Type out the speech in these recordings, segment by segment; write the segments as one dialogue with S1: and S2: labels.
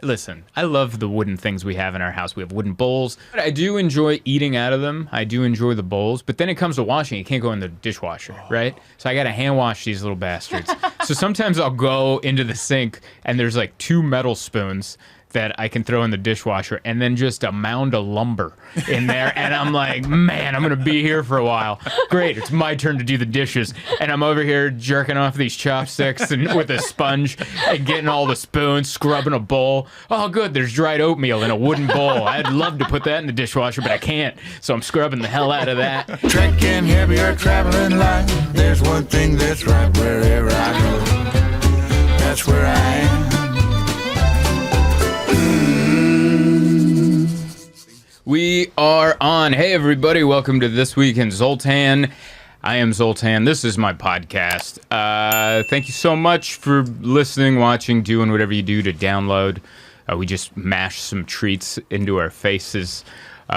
S1: Listen, I love the wooden things we have in our house. We have wooden bowls. I do enjoy eating out of them. I do enjoy the bowls. But then it comes to washing. You can't go in the dishwasher, right? So I got to hand wash these little bastards. So sometimes I'll go into the sink and there's like 2 metal spoons that I can throw in the dishwasher and then just a mound of lumber in there. And I'm like, man, I'm going to be here for a while. Great. It's my turn to do the dishes. And I'm over here jerking off these chopsticks and with a sponge and getting all the spoons, scrubbing a bowl. Oh, good. There's dried oatmeal in a wooden bowl. I'd love to put that in the dishwasher, but I can't. So I'm scrubbing the hell out of that.
S2: Trekking heavy or traveling light. There's one thing that's right wherever I go. That's where I am.
S1: We are on. Hey, everybody. Welcome to This Week in Zoltan. I am Zoltan. This is my podcast. Thank you so much for listening, watching, doing whatever you do to download. We just mash some treats into our faces. You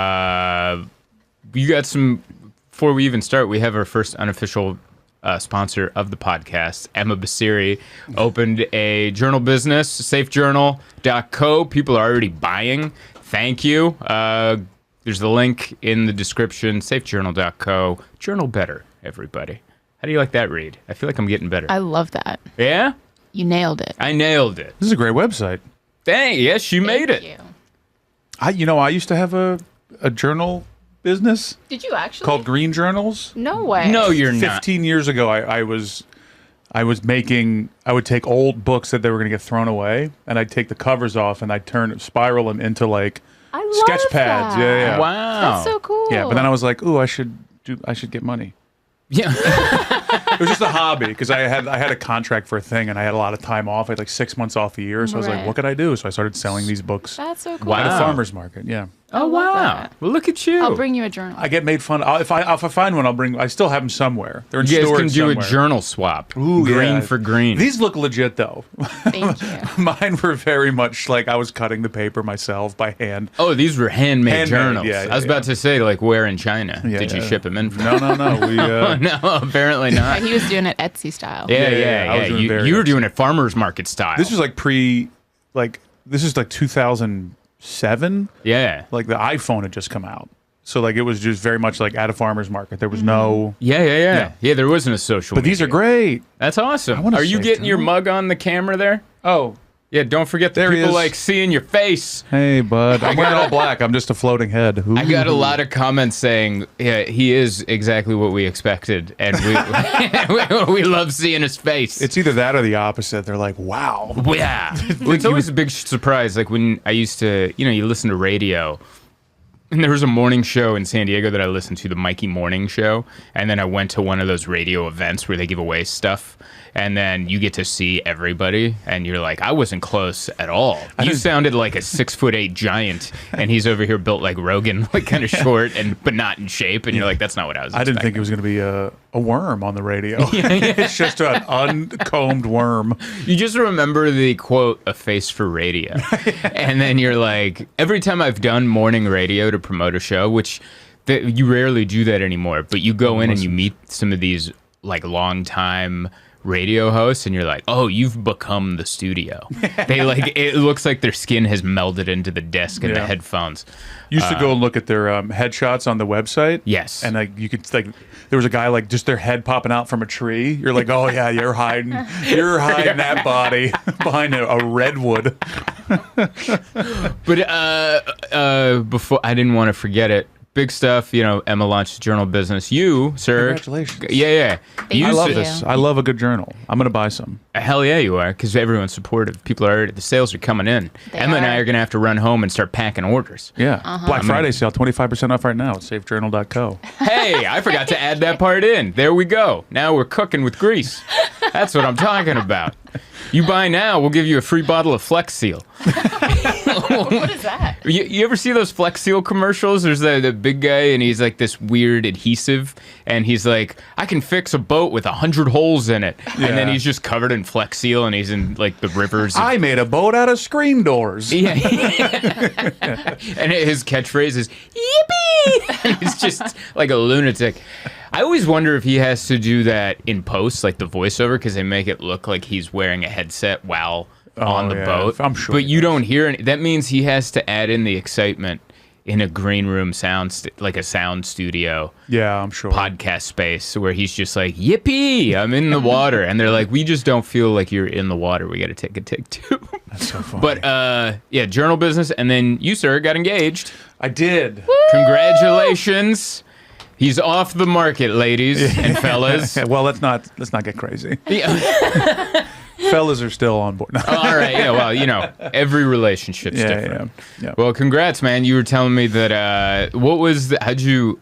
S1: got some... Before we even start, we have our first unofficial sponsor of the podcast. Emma Basiri opened a journal business, safejournal.co. People are already buying. Thank you. There's the link in the description, safejournal.co. Journal better, everybody. How do you like that read? I feel like I'm getting better.
S3: I love that.
S1: Yeah?
S3: You nailed it.
S1: I nailed it.
S4: This is a great website.
S1: Dang, yes, you made it.
S3: Thank you.
S4: I used to have a journal business
S3: Did you actually?
S4: called Green Journals.
S3: No way.
S1: No, you're not.
S4: 15 years ago, I would take old books that they were going to get thrown away, and I'd take the covers off, and I'd spiral them into like
S3: I love
S4: sketch pads.
S3: that.
S4: Yeah.
S1: Wow.
S3: That's so cool.
S4: Yeah, but then I was like, ooh, I should get money.
S1: Yeah.
S4: It was just a hobby because I had a contract for a thing, and I had a lot of time off. I had like 6 months off a year, so I was like,
S3: Right.
S4: what could I do? So I started selling these books
S3: That's so cool.
S1: Wow.
S4: at a farmer's market. Yeah.
S1: Oh,
S3: love
S1: wow.
S3: that.
S1: Well, look at you.
S3: I'll bring you a journal.
S4: I get made fun of. If I find one, I'll bring. I still have them somewhere. They're in
S1: You guys
S4: storage
S1: can do
S4: somewhere.
S1: a journal swap.
S4: Ooh,
S1: green
S4: yeah.
S1: for green.
S4: These look legit though.
S3: Thank you.
S4: Mine were very much like I was cutting the paper myself by hand.
S1: Oh, these were handmade
S4: Handmade,
S1: journals.
S4: yeah,
S1: I was about to say, like, where in China?
S4: Yeah,
S1: Did you
S4: yeah.
S1: ship them in from?
S4: No. We
S1: No, apparently not.
S3: He was doing it Etsy style.
S1: Yeah.
S4: I was doing very
S1: You were
S4: much
S1: doing it farmer's market style.
S4: this was like this is like 2007.
S1: Yeah.
S4: Like the iPhone had just come out, so like it was just very much like at a farmer's market. There was no.
S1: Yeah. Yeah, there wasn't a social
S4: But these are
S1: media.
S4: great.
S1: That's awesome.
S4: want a
S1: Are you
S4: safe
S1: getting your
S4: journal.
S1: mug on the camera there?
S4: Oh,
S1: Yeah, don't forget the
S4: There he
S1: people
S4: is.
S1: like seeing your face.
S4: hey, bud. I'm wearing all black. I'm just a floating head.
S1: I got a lot of comments saying, yeah, he is exactly what we expected, and we love seeing his face.
S4: It's either that or the opposite. They're like, wow.
S1: Yeah. Well, it's always a big surprise. Like when I used to, you listen to radio, and there was a morning show in San Diego that I listened to, the Mikey Morning Show, and then I went to one of those radio events where they give away stuff, and then you get to see everybody, and you're like, I wasn't close at all. You sounded like a 6'8" giant, and he's over here built like Rogan, like kind of short but not in shape, and you're like, that's not what I was
S4: I didn't think
S1: expecting.
S4: it was going to be a worm on the radio. It's just an uncombed worm.
S1: You just remember the quote, a face for radio. And then you're like, every time I've done morning radio to promote a show, which you rarely do that anymore, but you go in and you meet some of these like long time radio hosts and you're like, oh, you've become the studio. They like, it looks like their skin has melded into the desk and the
S4: Yeah.
S1: headphones.
S4: Used to go and look at their headshots on the website.
S1: Yes.
S4: And like you could like there was a guy like just their head popping out from a tree. You're like, oh yeah, you're hiding that body behind a redwood.
S1: But before, I didn't want to forget it. Big stuff, Emma launched a journal business. You, sir.
S4: Congratulations.
S1: Yeah. You
S4: I love
S3: you.
S4: this. I love a good journal. I'm gonna buy some.
S1: Hell yeah, you are, because everyone's supportive. People are, the sales are coming in.
S3: They
S1: Emma and I
S3: are.
S1: are going to have to run home and start packing orders.
S4: Yeah. Black Friday sale, 25% off right now at safejournal.co.
S1: Hey, I forgot to add that part in. There we go. Now we're cooking with grease. That's what I'm talking about. You buy now, we'll give you a free bottle of Flex Seal.
S3: What is that?
S1: You ever see those Flex Seal commercials? There's the big guy, and he's like this weird adhesive, and he's like, I can fix a boat with 100 holes in it. And then
S4: Yeah.
S1: he's just covered in Flex Seal, and he's in like the rivers.
S4: I made a boat out of screen doors.
S1: Yeah. And his catchphrase is, yippee! And he's just like a lunatic. I always wonder if he has to do that in post, like the voiceover, because they make it look like he's wearing a headset while on the
S4: yeah,
S1: boat.
S4: I'm sure
S1: But
S4: he
S1: you
S4: does.
S1: don't hear any. That means he has to add in the excitement in a green room like a sound studio
S4: Yeah, I'm sure.
S1: podcast space where he's just like, yippee, I'm in the water. And they're like, we just don't feel like you're in the water. We got to take a take two.
S4: That's so funny.
S1: But yeah, journal business. And then you, sir, got engaged.
S4: I did.
S1: Congratulations. He's off the market, ladies and fellas.
S4: Well, let's not get crazy.
S1: Yeah.
S4: Fellas are still on board. No.
S1: All right. Yeah. Well, every relationship's different.
S4: Yeah.
S1: Well, congrats, man. You were telling me that. What was how'd you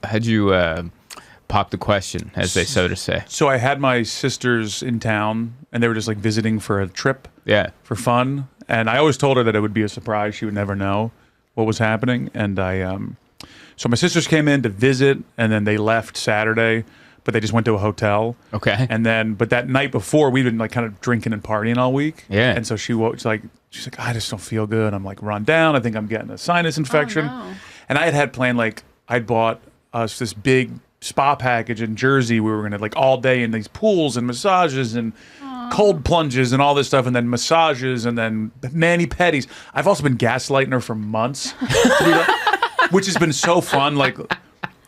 S1: pop the question, as they so to say?
S4: So I had my sisters in town, and they were just like visiting for a trip.
S1: Yeah.
S4: For fun, and I always told her that it would be a surprise. She would never know what was happening, and so my sisters came in to visit, and then they left Saturday, but they just went to a hotel.
S1: Okay.
S4: And then, but that night before, we'd been like kind of drinking and partying all week.
S1: Yeah.
S4: And so she's like, I just don't feel good. I'm like run down. I think I'm getting a sinus infection.
S3: no.
S4: And I had planned, like, I'd bought us this big spa package in Jersey. We were going to like all day in these pools and massages and cold plunges and all this stuff, and then massages and then mani-pedis. I've also been gaslighting her for months, to do that, which has been so fun. Like,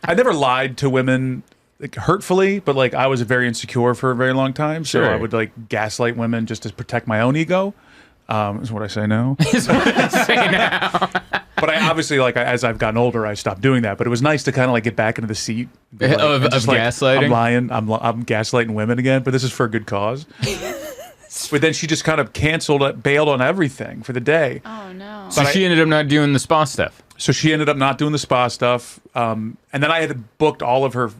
S4: I never lied to women like hurtfully, but like I was very insecure for a very long time, so
S1: Sure.
S4: I would like gaslight women just to protect my own ego. Is what I say now. But I obviously, like, as I've gotten older, I stopped doing that. But it was nice to kind of like get back into the seat like,
S1: Of
S4: and just, like,
S1: gaslighting?
S4: I'm lying. I'm gaslighting women again, but this is for a good cause. But then she just kind of bailed on everything for the day.
S3: Oh no.
S1: So she ended up not doing the spa stuff.
S4: So she ended up not doing the spa stuff. And then I had booked all of her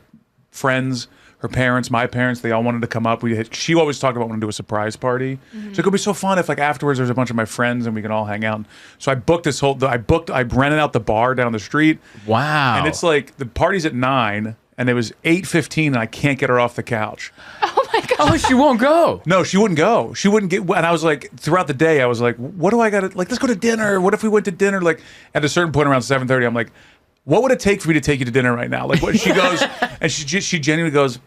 S4: friends, her parents, my parents. They all wanted to come up. She always talked about wanting to do a surprise party. So it could be so fun if like afterwards there's a bunch of my friends and we can all hang out. So I booked I rented out the bar down the street.
S1: Wow.
S4: And it's like the party's at 9 and it was 8:15 and I can't get her off the couch.
S1: Oh, she won't go.
S4: No, she wouldn't go. She wouldn't get. And I was like, throughout the day, I was like, what do I got to, like, let's go to dinner. What if we went to dinner? Like, at a certain point around 7:30, I'm like, what would it take for me to take you to dinner right now? Like, what? She goes, and she genuinely goes,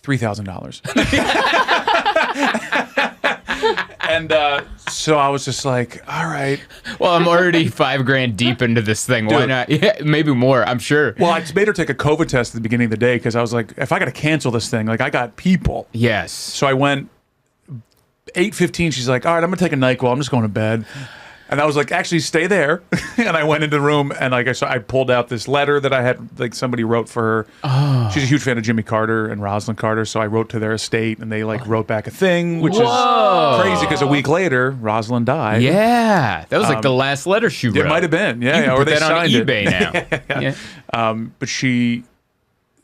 S4: $3,000. And so I was just like, all right.
S1: Well, I'm already $5,000 deep into this thing. Why
S4: Dude.
S1: not? Yeah, maybe more. I'm sure.
S4: Well, I just made her take a COVID test at the beginning of the day because I was like, if I got to cancel this thing, like, I got people.
S1: Yes.
S4: So I went 8:15. She's like, all right, I'm gonna take a NyQuil. I'm just going to bed. And I was like, actually, stay there. And I went into the room and like I pulled out this letter that I had, like, somebody wrote for her. Oh. She's a huge fan of Jimmy Carter and Rosalind Carter, so I wrote to their estate and they like wrote back a thing, which
S1: Whoa.
S4: is crazy because a week later, Rosalind died.
S1: Yeah, that was like the last letter she wrote.
S4: It might have been, yeah,
S1: You can
S4: or
S1: put
S4: they
S1: that on
S4: signed
S1: eBay
S4: it.
S1: now. Yeah.
S4: But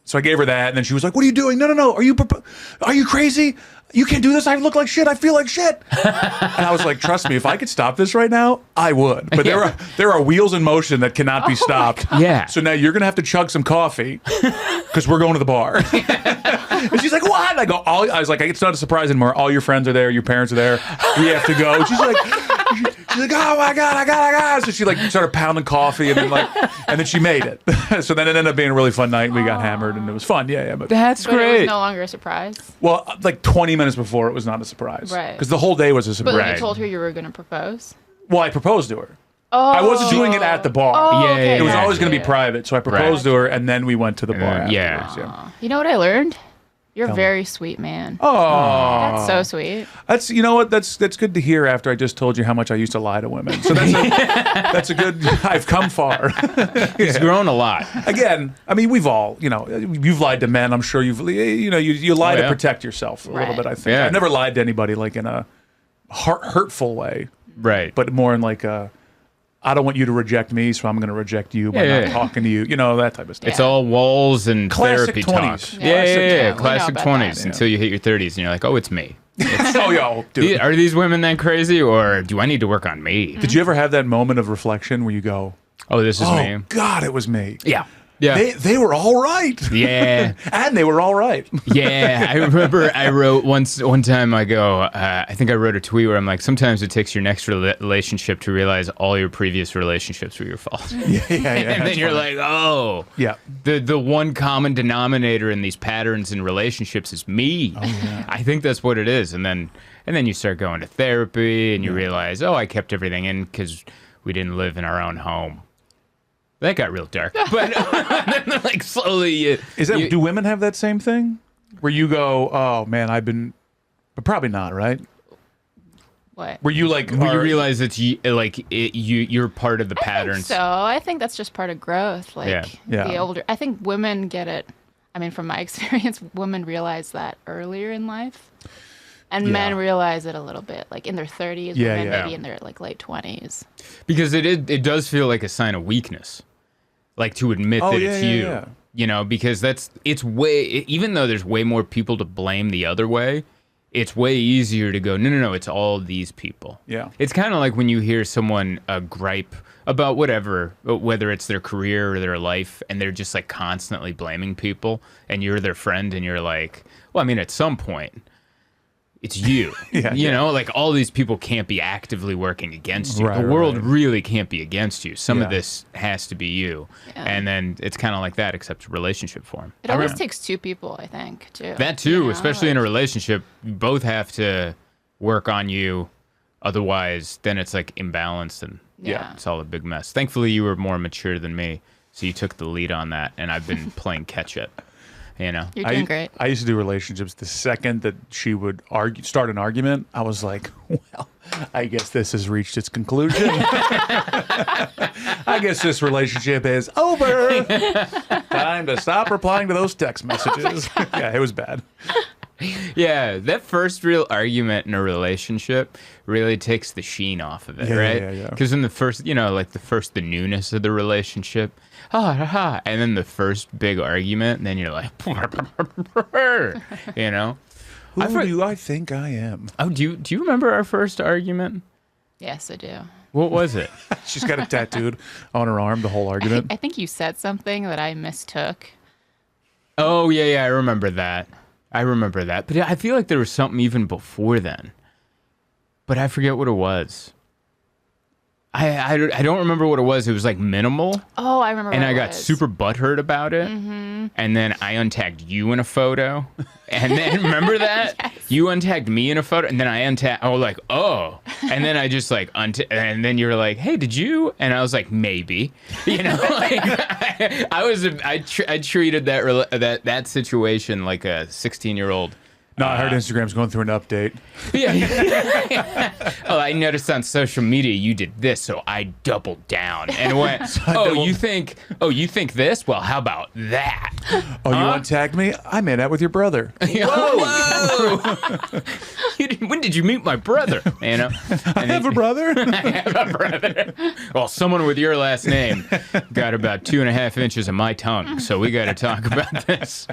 S4: so I gave her that, and then she was like, "What are you doing? No! Are you crazy? You can't do this. I look like shit. I feel like shit." And I was like, "Trust me, if I could stop this right now, I would." But there are wheels in motion that cannot be stopped.
S1: Yeah.
S4: So now you're gonna have to chug some coffee because we're going to the bar. And she's like, "What?" And I was like, "It's not a surprise anymore. All your friends are there. Your parents are there. We have to go." She's like, "Oh my god, I got." So she like started pounding coffee, and then she made it. So then it ended up being a really fun night. And we got hammered, and it was fun. Yeah. But
S1: That's
S3: But it
S1: great.
S3: was no longer a surprise.
S4: well, like 20 minutes before, it was not a surprise,
S3: Right.
S4: Because the whole day was a
S3: But
S4: surprise.
S3: you told her you were going to propose.
S4: Well, I proposed to her.
S3: Oh.
S4: I wasn't doing it at the bar.
S3: Oh,
S1: Yeah,
S3: okay,
S1: yeah,
S4: It was
S1: yeah.
S4: always going to be
S3: gotcha.
S4: private, so I proposed to her, and then we went to the bar.
S1: Yeah.
S4: Afterwards,
S3: You know what I learned? You're a
S4: Tell me.
S3: very sweet man.
S4: Oh,
S3: That's so sweet.
S4: that's you know what? That's good to hear. After I just told you how much I used to lie to women, so that's a good. I've come far.
S1: He's grown a lot.
S4: Again, I mean, we've all, you've lied to men. I'm sure you lie
S1: Oh,
S4: to
S1: yeah.
S4: protect yourself a little
S3: Right.
S4: bit. I think
S1: Yeah.
S4: I've never lied to anybody like in a hurtful way,
S1: Right.
S4: but more in like a, I don't want you to reject me, so I'm going to reject you by
S1: Yeah,
S4: not
S1: yeah.
S4: talking to you. That type of stuff.
S1: It's all walls and
S4: Classic
S1: therapy
S4: 20s.
S1: talk.
S3: Yeah.
S1: Yeah.
S3: We know
S1: Classic
S3: about
S1: 20s
S3: that.
S1: until you hit your 30s and you're like, oh, it's me.
S4: Oh, yo, dude.
S1: Are these women that crazy or do I need to work on me?
S4: Did you ever have that moment of reflection where you go,
S1: Oh, this is
S4: "Oh
S1: me.
S4: God, it was me"?
S1: Yeah. Yeah.
S4: They were all right.
S1: Yeah.
S4: And they were all right.
S1: Yeah, I remember I wrote one time I go, I think I wrote a tweet where I'm like, sometimes it takes your next relationship to realize all your previous relationships were your fault.
S4: Yeah.
S1: And then you're like, oh,
S4: Yeah.
S1: the one common denominator in these patterns in relationships is me.
S4: Oh, yeah.
S1: I think that's what it is. And then you start going to therapy and you realize, oh, I kept everything in because we didn't live in our own home. That got real dark. But then, like, slowly...
S4: Do women have that same thing? Where you go, oh, man, but probably not, right?
S3: What?
S4: Where you, like...
S1: When you realize it's you're part of the patterns.
S3: So I think that's just part of growth. Like
S4: Yeah.
S3: the older, I think women get it. I mean, from my experience, women realize that earlier in life, and men realize it a little bit, like in their 30s. Women maybe in their like late 20s.
S1: Because it does feel like a sign of weakness, like to admit that it's you.
S4: Yeah.
S1: You know, because it's way, even though there's way more people to blame the other way, it's way easier to go, no, it's all these people.
S4: Yeah.
S1: It's kind of like when you hear someone gripe about whatever, whether it's their career or their life, and they're just like constantly blaming people, and you're their friend, and you're like, well, I mean, at some point, it's you. You know, like all these people can't be actively working against you.
S4: Right,
S1: the world
S4: right.
S1: really can't be against you. Some of
S4: Yeah.
S1: this has to be you.
S3: Yeah.
S1: And then it's kind of like that, except relationship form.
S3: It always takes two people, I think, too.
S1: That too,
S3: You know,
S1: especially in a
S3: like-
S1: relationship, you both have to work on you. Otherwise, then it's like imbalanced and
S3: Yeah.
S1: it's all a big mess. Thankfully, you were more mature than me, so you took the lead on that, and I've been playing catch up. You know,
S3: You're doing great.
S4: I used to do relationships. The second that she would start an argument, I was like, well, I guess this has reached its conclusion. I guess this relationship is over. Time to stop replying to those text messages. Yeah, it was bad.
S1: yeah, that first real argument in a relationship really takes the sheen off of it,
S4: Yeah,
S1: right?
S4: yeah.
S1: Because in the first, the newness of the relationship, and then the first big argument, and then you're like, you know.
S4: Who do I think I am?
S1: Oh, do you remember our first argument?
S3: Yes, I do.
S1: What was it?
S4: She's got it tattooed on her arm, the whole argument.
S3: I think you said something that I mistook.
S1: Oh, yeah, I remember that. But I feel like there was something even before then. But I forget what it was. I don't remember what it was. It was like minimal.
S3: Oh, I remember.
S1: And
S3: what
S1: I
S3: it
S1: got
S3: was.
S1: super butthurt about it. Mm-hmm. And then I untagged you in a photo. And then remember that?
S3: Yes.
S1: You untagged me in a photo. And then I was like, oh. And then I just like, and then you were like, hey, did you? And I was like, maybe. You know, like I treated that situation like a 16-year-old.
S4: No, I heard Instagram's going through an update.
S1: Yeah. Oh, I noticed on social media you did this, so I doubled down and went, you think this? Well, how about that?
S4: Oh, you untagged me? I made out with your brother.
S1: Whoa! When did you meet my brother? You know,
S4: I have a brother.
S1: I have a brother. Well, someone with your last name got about 2.5 inches of my tongue, so we got to talk about this.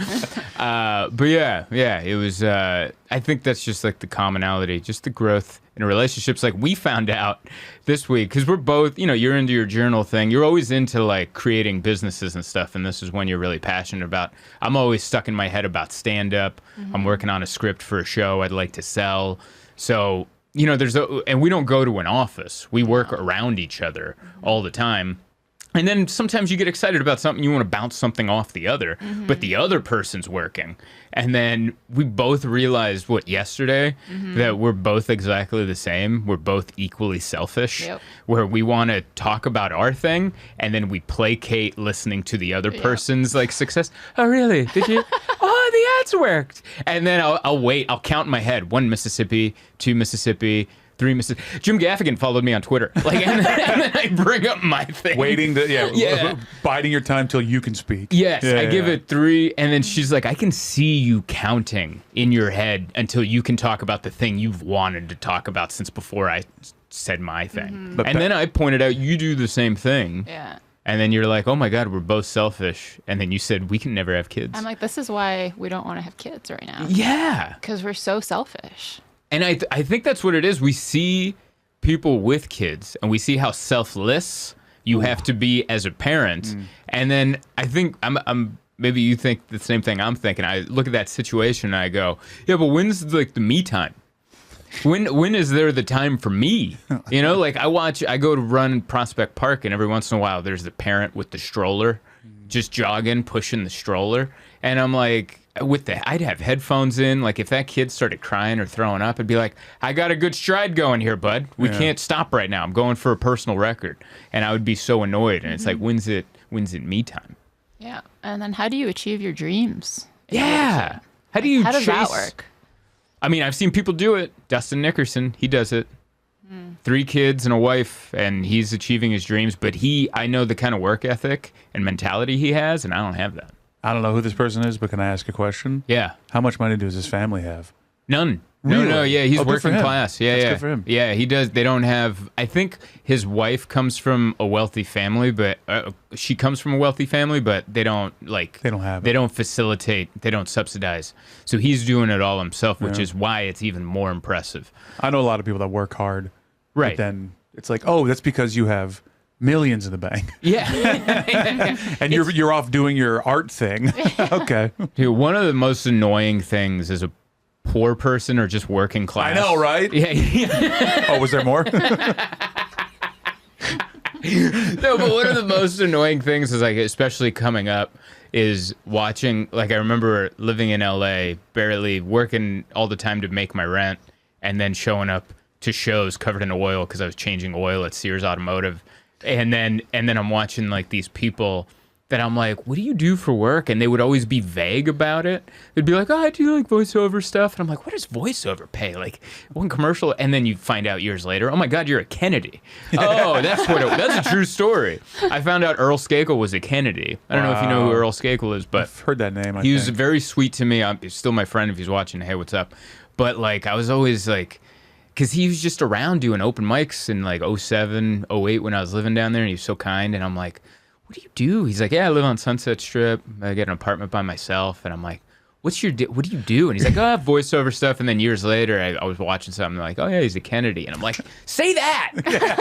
S1: But yeah, it was. I think that's just like the commonality, just the growth in relationships. Like we found out this week, because we're both, you're into your journal thing. You're always into like creating businesses and stuff, and this is one you're really passionate about. I'm always stuck in my head about stand-up. Mm-hmm. I'm working on a script for a show I'd like to sell. So, and we don't go to an office. We work around each other all the time. And then sometimes you get excited about something, you want to bounce something off the other, but the other person's working. And then we both realized, yesterday, that we're both exactly the same. We're both equally selfish, where we want to talk about our thing, and then we placate listening to the other person's like success. Oh, really? Did you? Oh, the ads worked. And then I'll wait. I'll count in my head. 1 Mississippi, 2 Mississippi, 3 Mississippi. Jim Gaffigan followed me on Twitter. And then I bring up my thing.
S4: Waiting biding your time till you can speak.
S1: Yes, I give it 3, and then she's like, I can see you counting in your head until you can talk about the thing you've wanted to talk about since before I said my thing. And then I pointed out, you do the same thing.
S3: Yeah.
S1: And then you're like, oh my God, we're both selfish. And then you said, we can never have kids.
S3: I'm like, this is why we don't want to have kids right now.
S1: Yeah.
S3: Because we're so selfish.
S1: And I think that's what it is. We see people with kids, and we see how selfless you have to be as a parent. And then I think I'm maybe you think the same thing I'm thinking. I look at that situation and I go, yeah, but when's like the me time? When is there the time for me? You know, like I go to run Prospect Park, and every once in a while there's the parent with the stroller just jogging, pushing the stroller. And I'm like, I'd have headphones in. Like if that kid started crying or throwing up, I'd be like, I got a good stride going here, bud. We can't stop right now. I'm going for a personal record. And I would be so annoyed. And it's like, when's it me time?
S3: Yeah. And then how do you achieve your dreams?
S1: Yeah. How does
S3: that work?
S1: I mean, I've seen people do it. Dustin Nickerson, he does it. 3 kids and a wife, and he's achieving his dreams. But I know the kind of work ethic and mentality he has, and I don't have that.
S4: I don't know who this person is, but can I ask a question?
S1: Yeah.
S4: How much money does his family have?
S1: None.
S4: Really?
S1: No, yeah, he's working class. Yeah,
S4: That's good for him.
S1: Yeah, he does. They don't have. I think his wife comes from a wealthy family, but she comes from a wealthy family, but they don't facilitate. They don't subsidize. So he's doing it all himself, which is why it's even more impressive.
S4: I know a lot of people that work hard,
S1: right?
S4: But then it's like, oh, that's because you have millions in the bank.
S1: Yeah,
S4: and you're off doing your art thing. Okay.
S1: Dude, one of the most annoying things is a poor person or just working class.
S4: I know, right?
S1: Yeah.
S4: Oh, was there more?
S1: No, but one of the most annoying things is like, especially coming up, is watching. Like I remember living in LA, barely working all the time to make my rent, and then showing up to shows covered in oil because I was changing oil at Sears Automotive, and then I'm watching like these people that I'm like, what do you do for work? And they would always be vague about it. They'd be like, oh, I do like voiceover stuff. And I'm like, what does voiceover pay? Like one commercial. And then you find out years later, oh my God, you're a Kennedy. Oh, that's that's a true story. I found out Earl Skakel was a Kennedy. I don't know if you know who Earl Skakel is, but
S4: I've heard that name.
S1: He was very sweet to me. He's still my friend if he's watching. Hey, what's up? But like, I was always like, because he was just around doing open mics in like 07, 08 when I was living down there. And he was so kind. And I'm like, what do you do? He's like, yeah, I live on Sunset Strip. I get an apartment by myself. And I'm like, what do you do? And he's like, oh, I have voiceover stuff. And then years later, I was watching something like, oh, yeah, he's a Kennedy. And I'm like, say that.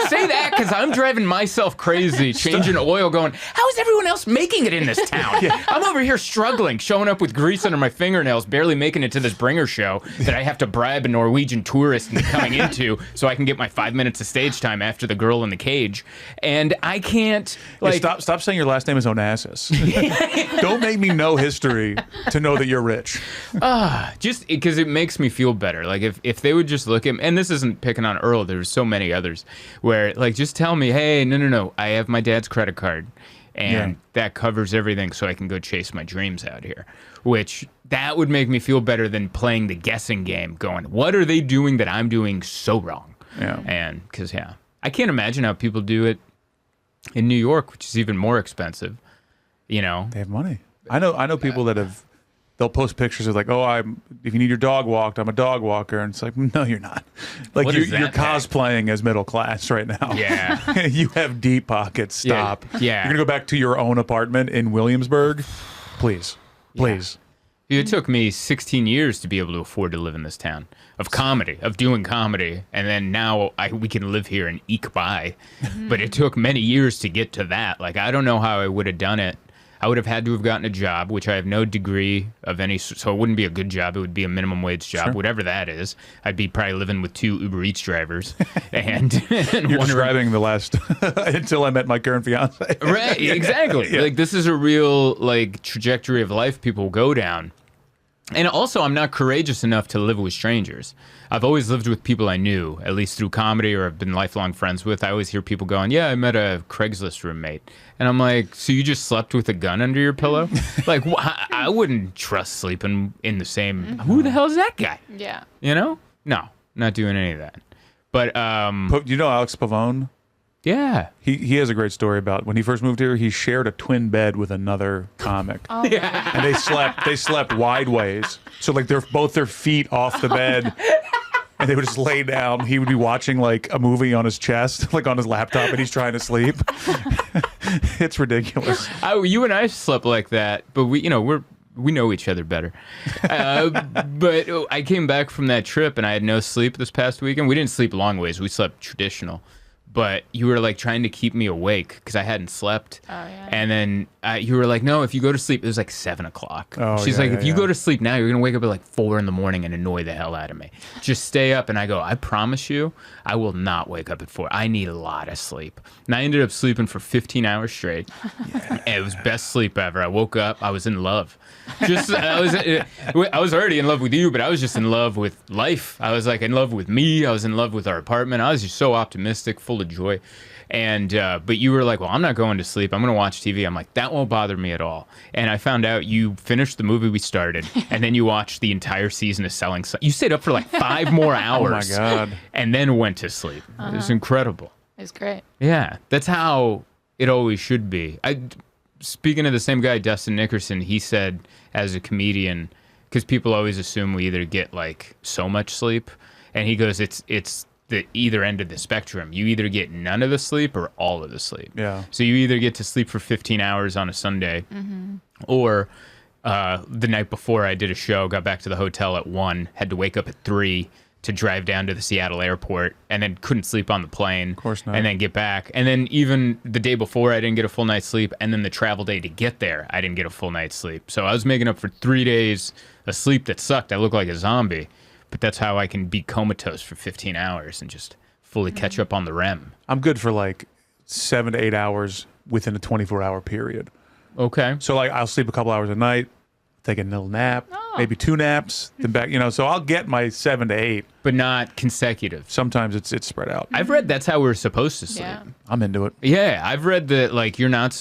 S1: Say that, because I'm driving myself crazy, changing oil, going, how is everyone else making it in this town? I'm over here struggling, showing up with grease under my fingernails, barely making it to this bringer show that I have to bribe a Norwegian tourist into coming into so I can get my 5 minutes of stage time after the girl in the cage. And I can't, like...
S4: Yeah, stop saying your last name is Onassis. Don't make me know history to know that you're rich.
S1: Just because it makes me feel better. Like if they would just look at me, and this isn't picking on Earl, there's so many others where like just tell me, hey, no, I have my dad's credit card and that covers everything so I can go chase my dreams out here, which that would make me feel better than playing the guessing game going, what are they doing that I'm doing so wrong? And because I can't imagine how people do it in New York, which is even more expensive. You know,
S4: they have money. I know people that have. They'll post pictures of like, oh, if you need your dog walked, I'm a dog walker. And it's like, no, you're not. Like you're cosplaying as middle class right now.
S1: Yeah.
S4: You have deep pockets. Stop.
S1: Yeah.
S4: You're going to go back to your own apartment in Williamsburg? Please. Please.
S1: Yeah. It took me 16 years to be able to afford to live in this town of doing comedy. And then now we can live here and eke by. But it took many years to get to that. Like, I don't know how I would have done it. I would have had to have gotten a job, which I have no degree of any, so it wouldn't be a good job. It would be a minimum wage job, whatever that is. I'd be probably living with 2 Uber Eats drivers. And
S4: you're describing the last, until I met my current fiance.
S1: Right, exactly. Yeah. Like, this is a real, like, trajectory of life people go down. And also, I'm not courageous enough to live with strangers. I've always lived with people I knew, at least through comedy or I've been lifelong friends with. I always hear people going, yeah, I met a Craigslist roommate. And I'm like, so you just slept with a gun under your pillow? Like, I wouldn't trust sleeping in the same... Who the hell is that guy?
S3: Yeah.
S1: You know? No, not doing any of that. But,
S4: you know Alex Pavone?
S1: Yeah.
S4: He has a great story about when he first moved here, he shared a twin bed with another comic.
S3: Oh, yeah.
S4: And they slept wide ways. So like both their feet off the bed. And they would just lay down. He would be watching like a movie on his chest, like on his laptop, and he's trying to sleep. It's ridiculous.
S1: You and I slept like that, but we know each other better. But I came back from that trip and I had no sleep this past weekend. We didn't sleep long ways. We slept traditional. but you were like trying to keep me awake because I hadn't slept.
S3: Oh, yeah.
S1: And then you were like, no, if you go to sleep, it was like 7 o'clock.
S4: Oh,
S1: She's
S4: yeah,
S1: like,
S4: yeah,
S1: if you
S4: yeah.
S1: go to sleep now, you're going to wake up at like 4 in the morning and annoy the hell out of me. Just stay up. And I go, I promise you, I will not wake up at 4. I need a lot of sleep. And I ended up sleeping for 15 hours straight. And it was best sleep ever. I woke up, I was in love. I was already in love with you, but I was just in love with life. I was like in love with me. I was in love with our apartment. I was just so optimistic, full of joy. And but you were like, well, I'm not going to sleep. I'm going to watch TV. I'm like, that won't bother me at all. And I found out you finished the movie we started, and then you watched the entire season of Selling Sunset. You stayed up for like 5 more hours.
S4: Oh my God.
S1: And then went to sleep. It was incredible.
S3: It was great.
S1: Yeah, that's how it always should be. Speaking of the same guy, Dustin Nickerson, he said as a comedian, because people always assume we either get like so much sleep, and he goes, it's the either end of the spectrum. You either get none of the sleep or all of the sleep.
S4: Yeah.
S1: So you either get to sleep for 15 hours on a Sunday, or the night before I did a show, got back to the hotel at 1, had to wake up at 3 to drive down to the Seattle airport, and then couldn't sleep on the plane. Of
S4: course not.
S1: And then get back. And then even the day before, I didn't get a full night's sleep. And then the travel day to get there, I didn't get a full night's sleep. So I was making up for 3 days of sleep that sucked. I looked like a zombie. But that's how I can be comatose for 15 hours and just fully catch up on the REM.
S4: I'm good for like 7 to 8 hours within a 24-hour period.
S1: Okay.
S4: So like I'll sleep a couple hours a night, take a little nap, maybe 2 naps, then back. So I'll get my 7 to 8.
S1: But not consecutive.
S4: Sometimes it's spread out.
S1: I've read that's how we're supposed to sleep.
S3: Yeah.
S4: I'm into it.
S1: Yeah, I've read that like you're not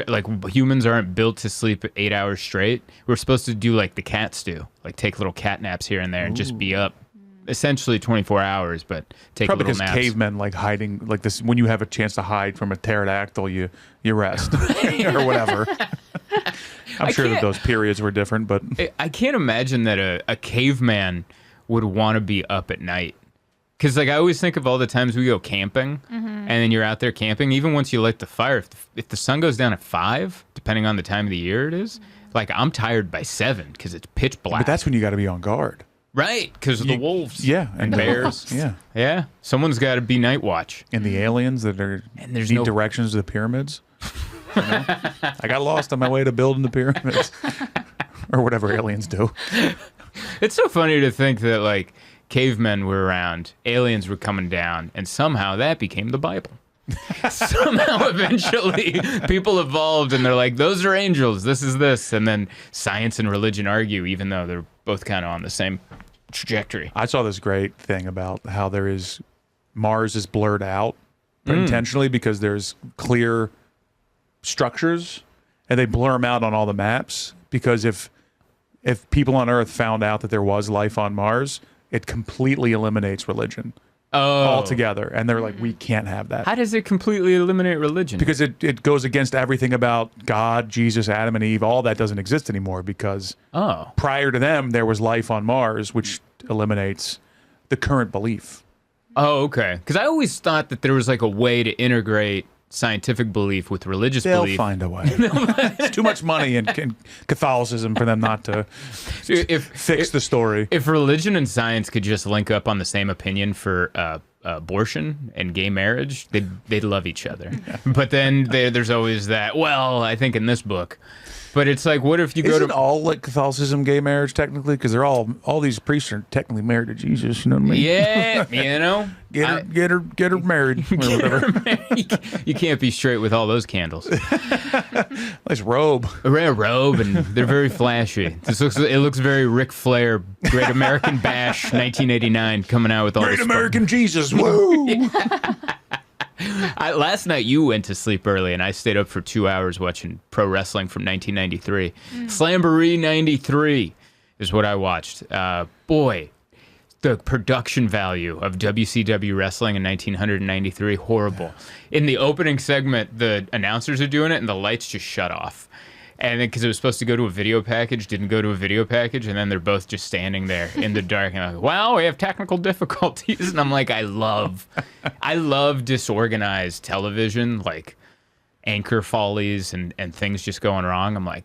S1: like humans aren't built to sleep 8 hours straight. We're supposed to do like the cats do, like take little cat naps here and there and just be up essentially 24 hours, but take
S4: Probably
S1: little
S4: because
S1: naps.
S4: cavemen like hiding like this. When you have a chance to hide from a pterodactyl, you rest or whatever. I'm sure that
S1: can't-
S4: those periods were different, but
S1: I can't imagine that a caveman would want to be up at night. Because like I always think of all the times we go camping, and then you're out there camping. Even once you light the fire, if the sun goes down at 5, depending on the time of the year it is, like I'm tired by 7 because it's pitch black.
S4: but that's when you got to be on guard.
S1: right, because of the wolves.
S4: Yeah,
S1: and bears.
S4: Yeah,
S1: Yeah, someone's got to be night watch.
S4: and the aliens that are
S1: there's
S4: need
S1: no-
S4: directions to the pyramids. I got lost on my way to building the pyramids, or whatever aliens do.
S1: It's so funny to think that like cavemen were around, aliens were coming down, and somehow that became the Bible. Somehow eventually people evolved and they're like, those are angels, this is this. And then science and religion argue, even though they're both kind of on the same trajectory.
S4: I saw this great thing about how Mars is blurred out intentionally because there's clear structures, and they blur them out on all the maps because if people on Earth found out that there was life on Mars, it completely eliminates religion altogether. And they're like, we can't have that.
S1: How does it completely eliminate religion?
S4: Because it goes against everything about God, Jesus, Adam, and Eve. All that doesn't exist anymore because prior to them, there was life on Mars, which eliminates the current belief.
S1: Oh, okay. Because I always thought that there was like a way to integrate scientific belief with religious
S4: They'll
S1: belief.
S4: find a way. It's too much money in Catholicism for them not to fix the story.
S1: If religion and science could just link up on the same opinion for abortion and gay marriage, they'd love each other. But then there's always that, well, I think in this book. But it's like, what if you go
S4: Isn't
S1: to
S4: all like Catholicism gay marriage technically? Because they're all these priests are technically married to Jesus. You know what I mean?
S1: Yeah, you know,
S4: Get her married. Or whatever.
S1: you can't be straight with all those candles.
S4: Nice robe.
S1: A rare robe, and they're very flashy. It looks very Ric Flair, Great American Bash, 1989, coming out with all
S4: Great
S1: this
S4: American Jesus. Woo!
S1: Last night you went to sleep early, and I stayed up for 2 hours watching pro wrestling from 1993. Slamboree 93 is what I watched. Boy, the production value of WCW wrestling in 1993, horrible. In the opening segment, the announcers are doing it, and the lights just shut off. And then because it was supposed to go to a video package, didn't go to a video package, and then they're both just standing there in the dark. And I'm like, wow, we have technical difficulties. And I'm like, I love disorganized television, like anchor follies and things just going wrong. I'm like,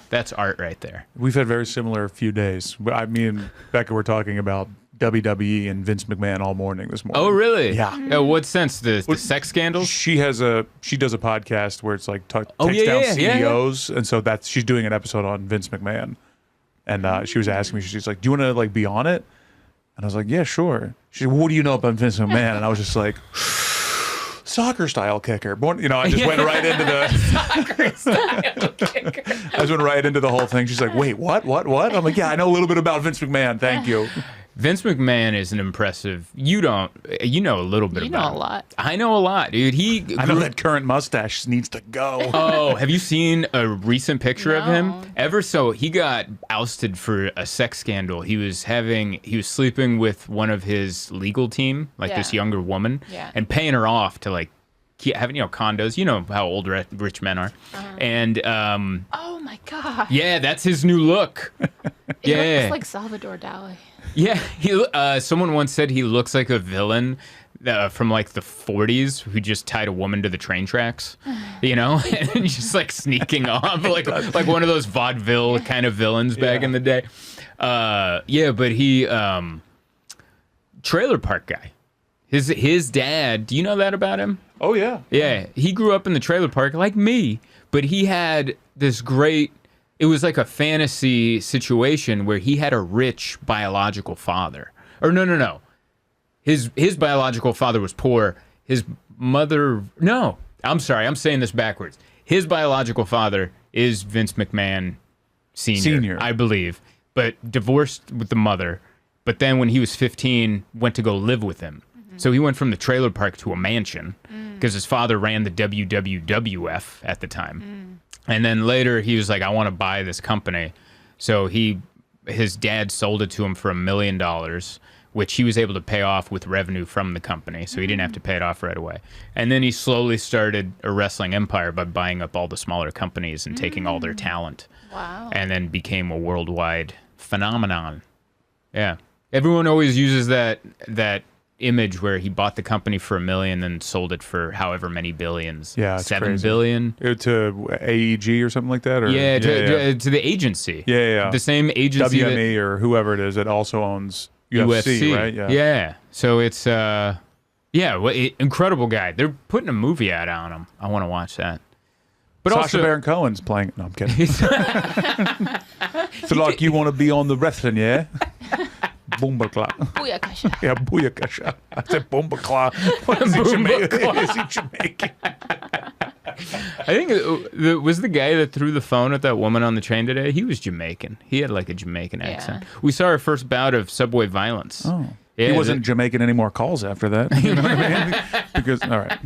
S1: that's art right there.
S4: We've had very similar few days. Me and Becca were talking about WWE and Vince McMahon all morning this morning.
S1: Oh, really?
S4: Yeah.
S1: What sense? The sex scandals?
S4: She does a podcast where it's like takes down
S1: yeah,
S4: CEOs, and so she's doing an episode on Vince McMahon, and she was asking me, she's like, "Do you want to like be on it?" And I was like, "Yeah, sure." She said, "What do you know about Vince McMahon?" And I was just like, "Soccer style kicker." I just went right into the
S3: Soccer style kicker.
S4: I just went right into the whole thing. She's like, "Wait, what? I'm like, "Yeah, I know a little bit about Vince McMahon. Thank you."
S1: Vince McMahon is an impressive. You know a little bit
S3: You
S1: about
S3: know a
S1: him.
S3: lot.
S1: I know a lot, dude.
S4: I know that current mustache needs to go.
S1: Oh, have you seen a recent picture of him?
S3: No.
S1: He got ousted for a sex scandal. He was sleeping with one of his legal team, like this younger woman, and paying her off to like having condos. You know how old rich men are, and
S3: Oh my god.
S1: yeah, that's his new look.
S3: He looks like Salvador Dali.
S1: Yeah, someone once said he looks like a villain from like the 40s who just tied a woman to the train tracks, and just like sneaking off like one of those vaudeville kind of villains back in the day. But he trailer park guy. His dad, do you know that about him?
S4: Oh yeah.
S1: Yeah, he grew up in the trailer park like me, but he had this great. It was like a fantasy situation where he had a rich biological father. Or no. His biological father was poor. His mother... No, I'm sorry. I'm saying this backwards. His biological father is Vince McMahon Sr., I believe, but divorced with the mother. But then when he was 15, went to go live with him. Mm-hmm. So he went from the trailer park to a mansion because his father ran the WWF at the time. Mm. And then later he was like, I want to buy this company. So his dad sold it to him for $1 million, which he was able to pay off with revenue from the company. So he didn't have to pay it off right away. And then he slowly started a wrestling empire by buying up all the smaller companies and taking all their talent.
S3: Wow.
S1: And then became a worldwide phenomenon. Yeah. Everyone always uses that image where he bought the company for $1 million and sold it for however many billions.
S4: Yeah, it's
S1: $7
S4: crazy.
S1: billion.
S4: To AEG or something like that? Or?
S1: To the agency.
S4: Yeah.
S1: The same agency
S4: WME or whoever it is that also owns UFC, right?
S1: Yeah. So it's incredible guy. They're putting a movie out on him. I want to watch that. But
S4: Sacha
S1: also,
S4: Baron Cohen's playing. No, I'm kidding. So like you want to be on the wrestling, yeah? Boomba-claw.
S3: Booyakasha.
S4: Yeah, booyakasha. I said boomba-claw. Is he Jamaican?
S1: I think was the guy that threw the phone at that woman on the train today. He was Jamaican. He had like a Jamaican accent. We saw our first bout of subway violence.
S4: Oh.
S1: Yeah,
S4: he wasn't Jamaican any more calls after that. You know what I mean? Because, all right.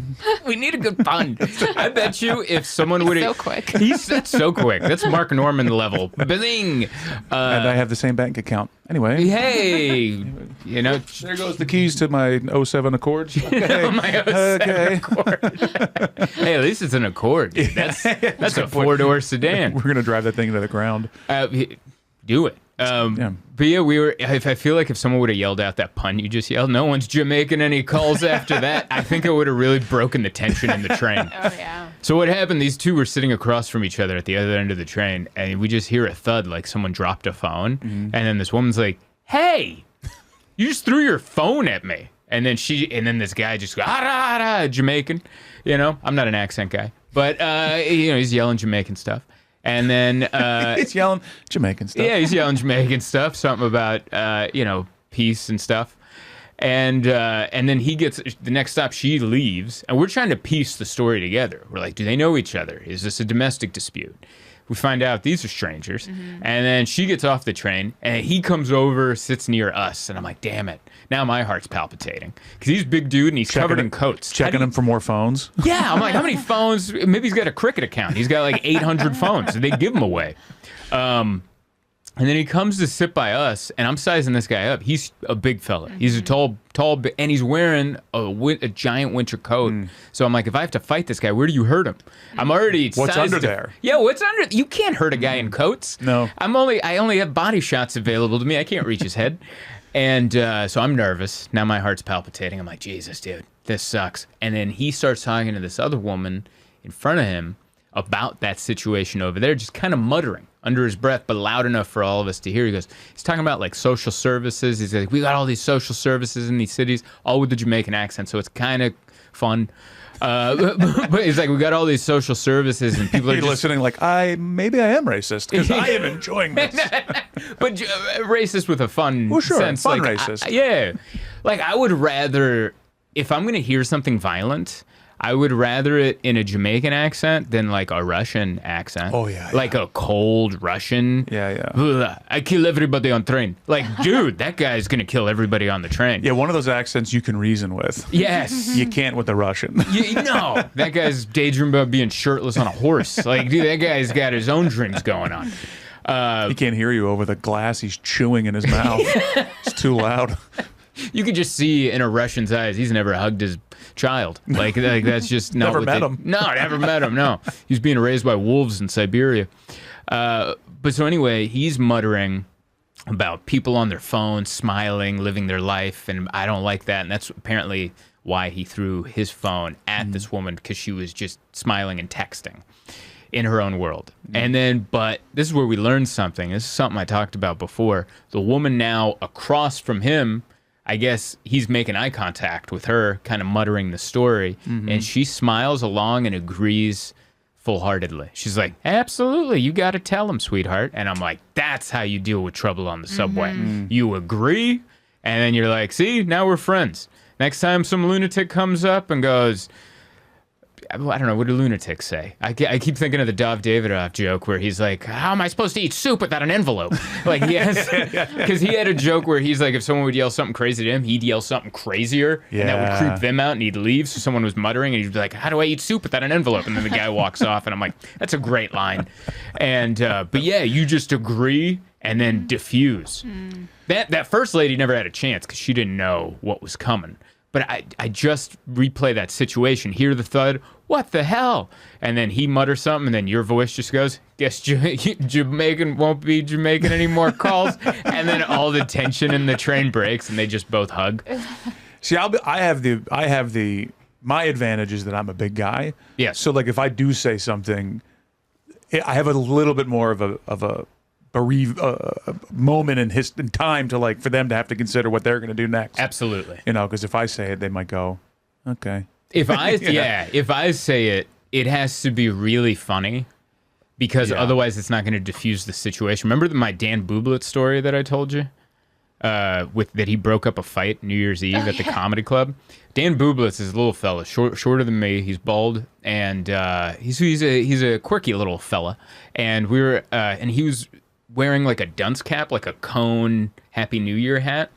S1: We need a good pun. I bet you if someone would have...
S3: So quick.
S1: That's so quick. That's Mark Norman level. Bing!
S4: And I have the same bank account. Anyway.
S1: Hey!
S4: There goes the keys to my 07 Accord. Okay.
S1: My 07 Accord. Hey, at least it's an Accord. Dude. That's a 4-door sedan.
S4: We're going to drive that thing into the ground.
S1: Do it. But yeah, I feel like if someone would have yelled out that pun you just yelled, no one's Jamaican any calls after that, I think it would have really broken the tension in the train.
S3: Oh, yeah.
S1: So what happened, these two were sitting across from each other at the other end of the train, and we just hear a thud like someone dropped a phone, and then this woman's like, hey, you just threw your phone at me. And then this guy just goes, Jamaican. I'm not an accent guy, but he's yelling Jamaican stuff. And then
S4: he's yelling Jamaican stuff.
S1: Yeah, he's yelling Jamaican stuff. Something about peace and stuff. And then he gets the next stop. She leaves, and we're trying to piece the story together. We're like, do they know each other? Is this a domestic dispute? We find out these are strangers. And then she gets off the train, and he comes over, sits near us, and I'm like, damn it. Now my heart's palpitating because he's a big dude and he's covered in coats.
S4: Checking him for more phones.
S1: Yeah, I'm like, how many phones? Maybe he's got a Cricket account. He's got like 800 phones. And they give them away. And then he comes to sit by us, and I'm sizing this guy up. He's a big fella. He's a tall, and he's wearing a giant winter coat. So I'm like, if I have to fight this guy, where do you hurt him? I'm already
S4: What's
S1: sized
S4: under there?
S1: Yeah, what's under? You can't hurt a guy in coats.
S4: No.
S1: I only have body shots available to me. I can't reach his head. And so I'm nervous. Now my heart's palpitating. I'm like, Jesus, dude, this sucks. And then he starts talking to this other woman in front of him about that situation over there, just kind of muttering under his breath, but loud enough for all of us to hear. He's talking about like social services. He's like, we got all these social services in these cities, all with the Jamaican accent, so it's kind of fun. But he's like, we got all these social services, and people are just
S4: listening like, maybe I am racist because I am enjoying this.
S1: But racist with a fun sense.
S4: Fun
S1: like,
S4: racist.
S1: Yeah. Like, I would rather, if I'm going to hear something violent, I would rather it in a Jamaican accent than like a Russian accent.
S4: Oh, yeah.
S1: Like a cold Russian.
S4: Yeah.
S1: I kill everybody on train. Like, dude, that guy's going to kill everybody on the train.
S4: Yeah, one of those accents you can reason with.
S1: Yes.
S4: You can't with the Russian.
S1: No. That guy's daydreaming about being shirtless on a horse. Like, dude, that guy's got his own dreams going on.
S4: He can't hear you over the glass he's chewing in his mouth. It's too loud.
S1: You could just see in a Russian's eyes, he's never hugged his child. Like that's just not
S4: never
S1: what
S4: met him.
S1: No, never met him. No, he's being raised by wolves in Siberia. But so anyway, he's muttering about people on their phones, smiling, living their life, and I don't like that. And that's apparently why he threw his phone at this woman, because she was just smiling and texting in her own world. And then, but this is where we learned something. This is something I talked about before. The woman now across from him, I guess he's making eye contact with her, kind of muttering the story, and she smiles along and agrees full-heartedly. She's like, absolutely, you got to tell him, sweetheart. And I'm like, that's how you deal with trouble on the subway. You agree, and then you're like, see, now we're friends. Next time some lunatic comes up and goes, I don't know, what do lunatics say? I keep thinking of the Dov Davidoff joke where he's like, how am I supposed to eat soup without an envelope? Like, yes, because he had a joke where he's like, if someone would yell something crazy to him, he'd yell something crazier, and that would creep them out, and he'd leave. So someone was muttering, and he'd be like, how do I eat soup without an envelope? And then the guy walks off, and I'm like, that's a great line. And but yeah, you just agree and then diffuse. That first lady never had a chance because she didn't know what was coming. But I just replay that situation, hear the thud, what the hell? And then he mutters something, and then your voice just goes, guess Jamaican won't be Jamaican anymore, calls. And then all the tension in the train breaks, and they just both hug.
S4: See, my advantage is that I'm a big guy.
S1: Yeah.
S4: So like if I do say something, I have a little bit more of a moment in time to like for them to have to consider what they're going to do next.
S1: Absolutely.
S4: You know, because if I say it, they might go, okay.
S1: If I if I say it, it has to be really funny, because otherwise it's not going to diffuse the situation. Remember my Dan Bublitz story that I told you? That he broke up a fight New Year's Eve at the comedy club. Dan Bublitz is a little fella, shorter than me. He's bald, and he's a quirky little fella. And we were and he was wearing like a dunce cap, like a cone Happy New Year hat.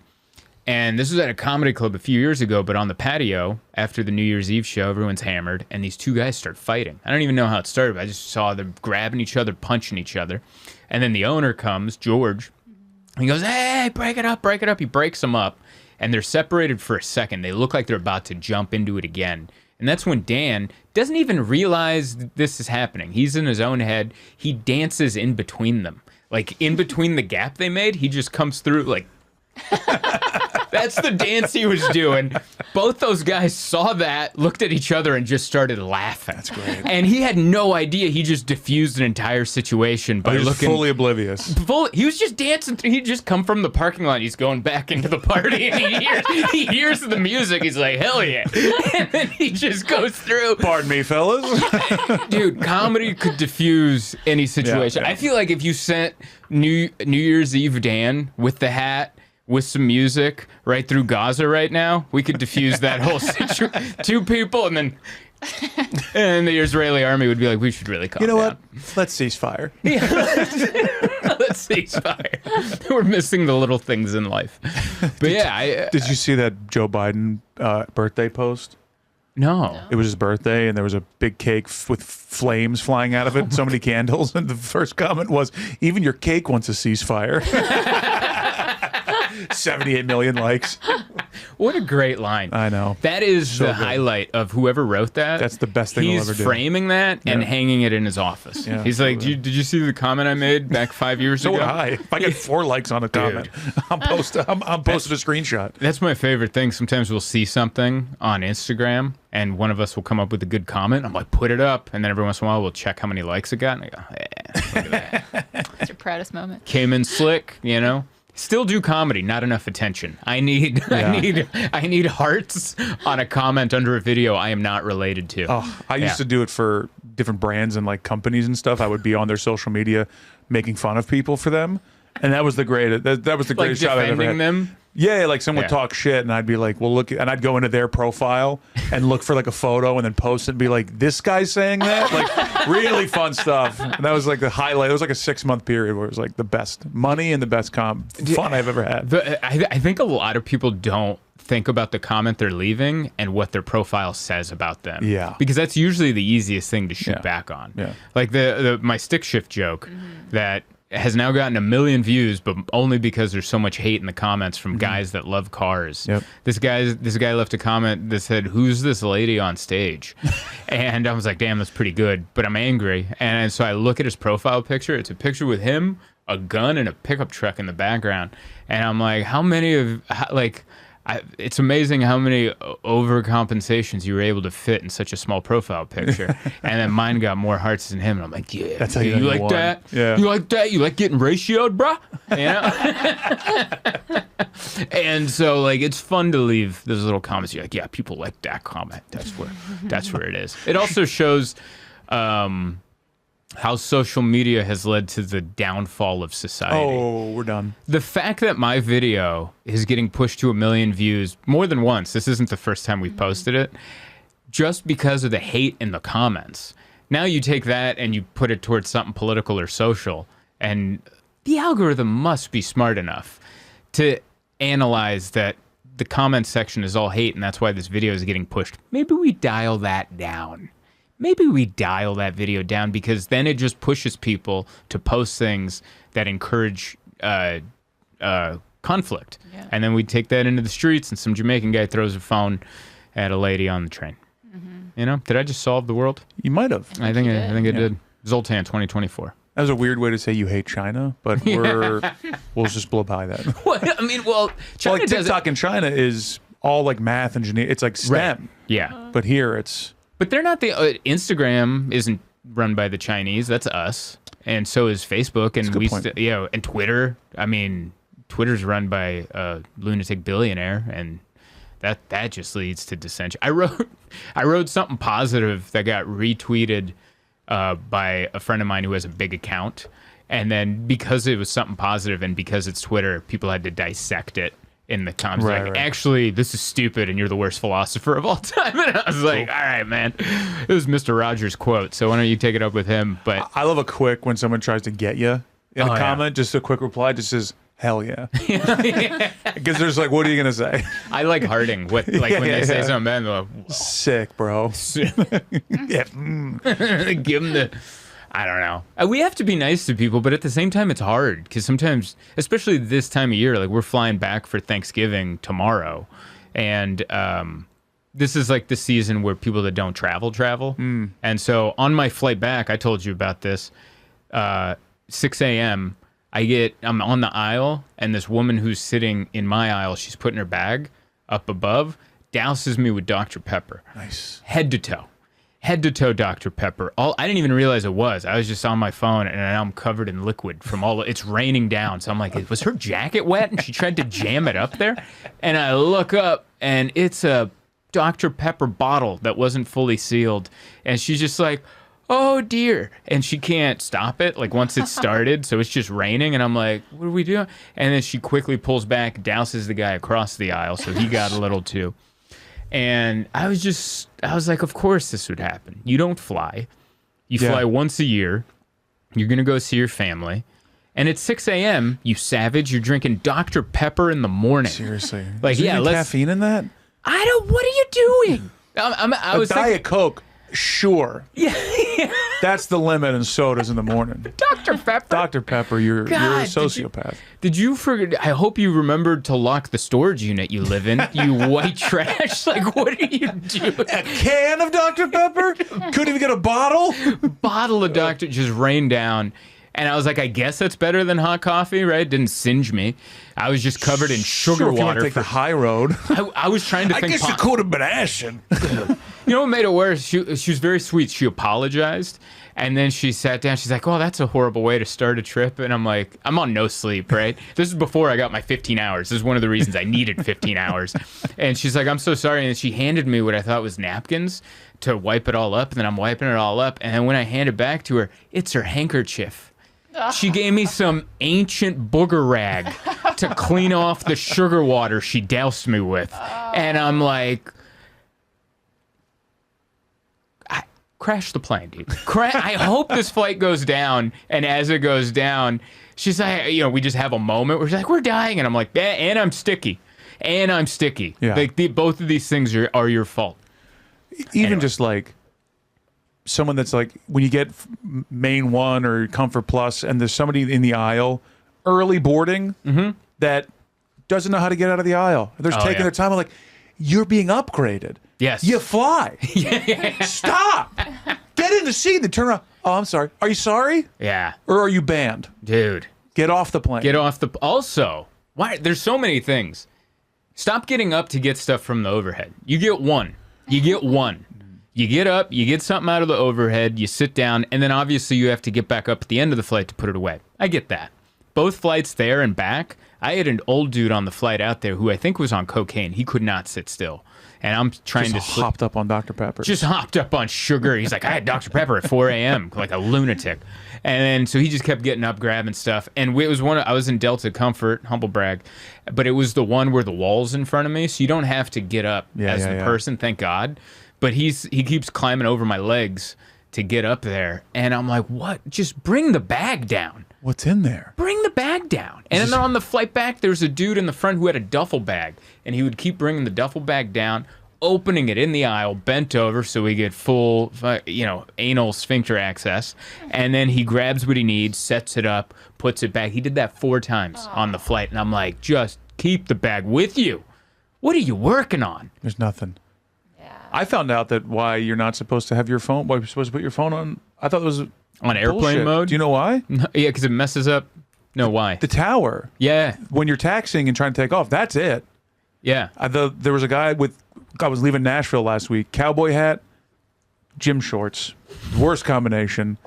S1: And this was at a comedy club a few years ago, but on the patio after the New Year's Eve show, everyone's hammered, and these two guys start fighting. I don't even know how it started, but I just saw them grabbing each other, punching each other. And then the owner comes, George, and he goes, hey, break it up. He breaks them up, and they're separated for a second. They look like they're about to jump into it again. And that's when Dan doesn't even realize this is happening. He's in his own head. He dances in between them. Like, in between the gap they made, he just comes through, like... That's the dance he was doing. Both those guys saw that, looked at each other, and just started laughing.
S4: That's great.
S1: And he had no idea. He just diffused an entire situation by looking
S4: fully oblivious.
S1: He was just dancing. He'd just come from the parking lot. He's going back into the party, and he hears the music. He's like, hell yeah. And then he just goes through.
S4: Pardon me, fellas.
S1: Dude, comedy could diffuse any situation.
S4: Yeah.
S1: I feel like if you sent New Year's Eve Dan with the hat, with some music right through Gaza right now, we could diffuse that whole situation. Two people, and then the Israeli army would be like, we should really calm down.
S4: You know what? Let's cease fire.
S1: Yeah, let's cease fire. We're missing the little things in life. But
S4: did you see that Joe Biden birthday post?
S1: No.
S4: It was his birthday, and there was a big cake with flames flying out of it, and so many candles. And the first comment was, even your cake wants a ceasefire. 78 million likes.
S1: What a great line.
S4: I know.
S1: That is
S4: So
S1: the
S4: good.
S1: highlight of whoever wrote that.
S4: That's the best thing
S1: He's
S4: I'll ever do.
S1: framing that and
S4: Yeah.
S1: hanging it in his office.
S4: Yeah,
S1: He's like,
S4: absolutely.
S1: did you see the comment I made back 5 years
S4: So
S1: ago?
S4: would I. If I get 4 likes on a comment, I'm posting a screenshot.
S1: That's my favorite thing. Sometimes we'll see something on Instagram and one of us will come up with a good comment. I'm like, put it up. And then every once in a while we'll check how many likes it got. And I go, look at that.
S3: It's your proudest moment.
S1: Came in slick, you know? Still do comedy, not enough attention. I need hearts on a comment under a video I am not related to.
S4: Oh, I used
S1: Yeah.
S4: to do it for different brands and like companies and stuff. I would be on their social media making fun of people for them. And that was the greatest. That was the
S1: Like
S4: greatest job I've ever
S1: defending
S4: had.
S1: them.
S4: Yeah, like someone
S1: Yeah.
S4: talk shit, and I'd be like, "Well, look," and I'd go into their profile and look for like a photo, and then post it and be like, "This guy's saying that," like really fun stuff. And that was like the highlight. It was like a 6-month period where it was like the best money and the best fun I've ever had.
S1: I think a lot of people don't think about the comment they're leaving and what their profile says about them.
S4: Yeah.
S1: Because that's usually the easiest thing to shoot
S4: Yeah.
S1: back on.
S4: Yeah.
S1: Like my stick shift joke that has now gotten 1 million views, but only because there's so much hate in the comments from guys that love cars.
S4: Yep.
S1: This guy left a comment that said, "Who's this lady on stage?" And I was like, "Damn, that's pretty good," but I'm angry. And so I look at his profile picture. It's a picture with him, a gun, and a pickup truck in the background. And I'm like, it's amazing how many overcompensations you were able to fit in such a small profile picture. And then mine got more hearts than him. And I'm like, yeah,
S4: That's how you know you
S1: like
S4: won.
S1: that?
S4: Yeah.
S1: You like that? You like getting ratioed, bruh? You know? And so like it's fun to leave those little comments. You're like, yeah, people like that comment. That's where it is. It also shows how social media has led to the downfall of society.
S4: Oh, we're done.
S1: The fact that my video is getting pushed to 1 million views more than once, this isn't the first time we've posted it, just because of the hate in the comments. Now you take that and you put it towards something political or social, and the algorithm must be smart enough to analyze that the comment section is all hate and that's why this video is getting pushed. Maybe we dial that down. Maybe we dial that video down because then it just pushes people to post things that encourage conflict.
S3: Yeah.
S1: And then we take that into the streets and some Jamaican guy throws a phone at a lady on the train. You know, did I just solve the world?
S4: You might have.
S1: I think
S3: you
S1: I
S3: did.
S1: did. Zoltan 2024.
S4: That was a weird way to say you hate China, but we'll just blow by that.
S1: I mean, well, China
S4: Like
S1: does
S4: TikTok in China is all like math, engineering. It's like STEM.
S1: Yeah.
S4: But here it's
S1: But they're not the Instagram isn't run by the Chinese. That's us, and so is Facebook, and
S4: good point.
S1: and Twitter. I mean, Twitter's run by a lunatic billionaire, and that just leads to dissension. I wrote something positive that got retweeted by a friend of mine who has a big account, and then because it was something positive and because it's Twitter, people had to dissect it in the comments.
S4: Right,
S1: like,
S4: right.
S1: actually, this is stupid, and you're the worst philosopher of all time. And I was like, all right, man. It was Mr. Rogers' quote, so why don't you take it up with him? But
S4: I love a quick when someone tries to get you in
S1: Oh,
S4: a
S1: yeah.
S4: comment, just a quick reply just says, hell yeah. Because there's like, what are you going to say?
S1: I like Harding. When they say
S4: yeah.
S1: something bad, they're
S4: Sick, bro.
S1: like,
S4: Yeah.
S1: give him the... I don't know. We have to be nice to people, but at the same time, it's hard because sometimes, especially this time of year, like we're flying back for Thanksgiving tomorrow, and this is like the season where people that don't travel. And so on my flight back, I told you about this. 6 a.m. I'm on the aisle, and this woman who's sitting in my aisle, she's putting her bag up above, douses me with Dr. Pepper.
S4: Nice.
S1: Head to toe Dr. Pepper. I didn't even realize it was. I was just on my phone, and now I'm covered in liquid from it's raining down. So I'm like, was her jacket wet? And she tried to jam it up there. And I look up, and it's a Dr. Pepper bottle that wasn't fully sealed. And she's just like, oh dear. And she can't stop it, like once it started. So it's just raining. And I'm like, what are we doing? And then she quickly pulls back, douses the guy across the aisle. So he got a little too. And I was like, of course this would happen. You don't fly. You fly once a year. You're going to go see your family. And at 6 a.m., you savage, you're drinking Dr. Pepper in the morning.
S4: Seriously.
S1: Like,
S4: Is there
S1: yeah,
S4: even
S1: let's...
S4: caffeine in that?
S1: What are you doing? I was
S4: Diet
S1: thinking,
S4: Coke, sure.
S1: yeah,
S4: That's the limit in sodas in the morning.
S1: Dr. Pepper.
S4: Dr. Pepper, you're a
S1: God,
S4: sociopath.
S1: Did you forget? I hope you remembered to lock the storage unit you live in, you white trash. Like, what are you doing?
S4: A can of Dr. Pepper? Couldn't even get a bottle?
S1: Bottle of Dr. just rained down. And I was like, I guess that's better than hot coffee, right? It didn't singe me. I was just covered in sugar
S4: If you want
S1: water.
S4: to take the high road.
S1: I was trying to think.
S4: I guess it could have been acid.
S1: You know what made it worse? She was very sweet. She apologized. And then she sat down. She's like, oh, that's a horrible way to start a trip. And I'm like, I'm on no sleep, right? This is before I got my 15 hours. This is one of the reasons I needed 15 hours. And she's like, I'm so sorry. And she handed me what I thought was napkins to wipe it all up. And then I'm wiping it all up. And then when I hand it back to her, it's her handkerchief. She gave me some ancient booger rag to clean off the sugar water she doused me with. And I'm like, crash the plane, dude. I hope this flight goes down. And as it goes down, she's like, we just have a moment where she's like, we're dying. And I'm like, and I'm sticky. And I'm sticky.
S4: Yeah.
S1: Like, both of these things are your fault.
S4: Even
S1: Anyway.
S4: just like someone that's like, when you get Main One or Comfort Plus and there's somebody in the aisle, early boarding, that doesn't know how to get out of the aisle. They're just taking their time. I'm like, you're being upgraded.
S1: Yes.
S4: You fly. Stop. Get in the seat and turn around. Oh, I'm sorry. Are you sorry?
S1: Yeah.
S4: Or are you banned?
S1: Dude.
S4: Get off the plane.
S1: Get off the... Also, why? There's so many things. Stop getting up to get stuff from the overhead. You get one. You get one. You get up, you get something out of the overhead, you sit down, and then obviously you have to get back up at the end of the flight to put it away. I get that. Both flights there and back, I had an old dude on the flight out there who I think was on cocaine. He could not sit still. And I'm trying
S4: Just
S1: to...
S4: hopped up on Dr. Pepper.
S1: Just hopped up on sugar. He's like, I had Dr. Pepper at 4 a.m., like a lunatic. And then, so he just kept getting up, grabbing stuff. And it was I was in Delta Comfort, humble brag, but it was the one where the wall's in front of me, so you don't have to get up as the person, thank God. But he keeps climbing over my legs to get up there. And I'm like, what? Just bring the bag down.
S4: What's in there?
S1: Bring the bag down. And then on the flight back, there's a dude in the front who had a duffel bag. And he would keep bringing the duffel bag down, opening it in the aisle, bent over so we get full, anal sphincter access. And then he grabs what he needs, sets it up, puts it back. He did that 4 times on the flight. And I'm like, just keep the bag with you. What are you working on?
S4: There's nothing. I found out that why you're not supposed to have your phone, why you're supposed to put your phone on, I thought it was
S1: On airplane
S4: bullshit.
S1: mode?
S4: Do you know why?
S1: No, yeah, because it messes up. No, why?
S4: The tower.
S1: Yeah.
S4: When you're taxiing and trying to take off, that's it.
S1: Yeah.
S4: There was a guy I was leaving Nashville last week, cowboy hat, gym shorts, worst combination.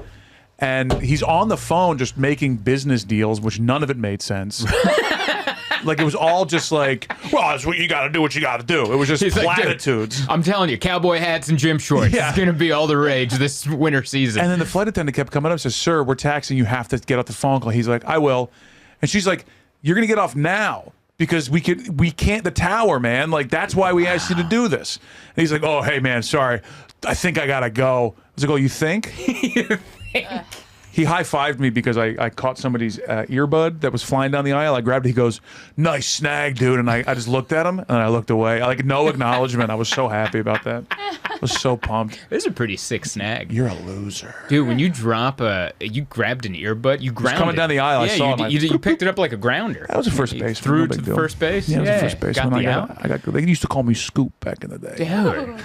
S4: And he's on the phone just making business deals, which none of it made sense. Like, it was all just like, well, that's what you got to do, what you got to do. It was just
S1: He's like,
S4: platitudes.
S1: I'm telling you, cowboy hats and gym shorts.
S4: Yeah.
S1: It's going to be all the rage this winter season.
S4: And then the flight attendant kept coming up and says, sir, we're taxiing. You have to get off the phone call. He's like, I will. And she's like, you're going to get off now because we can't, the tower, man. Like, that's why we asked you to do this. And he's like, oh, hey, man, sorry. I think I got to go. I was like, oh, you think? He high-fived me because I caught somebody's earbud that was flying down the aisle. I grabbed it. He goes, nice snag, dude. And I just looked at him, and I looked away. Like, no acknowledgement. I was so happy about that. I was so pumped.
S1: This is a pretty sick snag.
S4: You're a loser.
S1: Dude, when you drop you grabbed an earbud, you grounded.
S4: coming down the aisle,
S1: Yeah,
S4: I saw him.
S1: you picked it up like a grounder.
S4: That was a first base.
S1: Threw
S4: No
S1: it to
S4: big
S1: the
S4: deal.
S1: first base?
S4: Yeah, it was a first base.
S1: Got
S4: When
S1: the
S4: I
S1: out?
S4: got, they used to call me Scoop back in the day.
S1: Dude.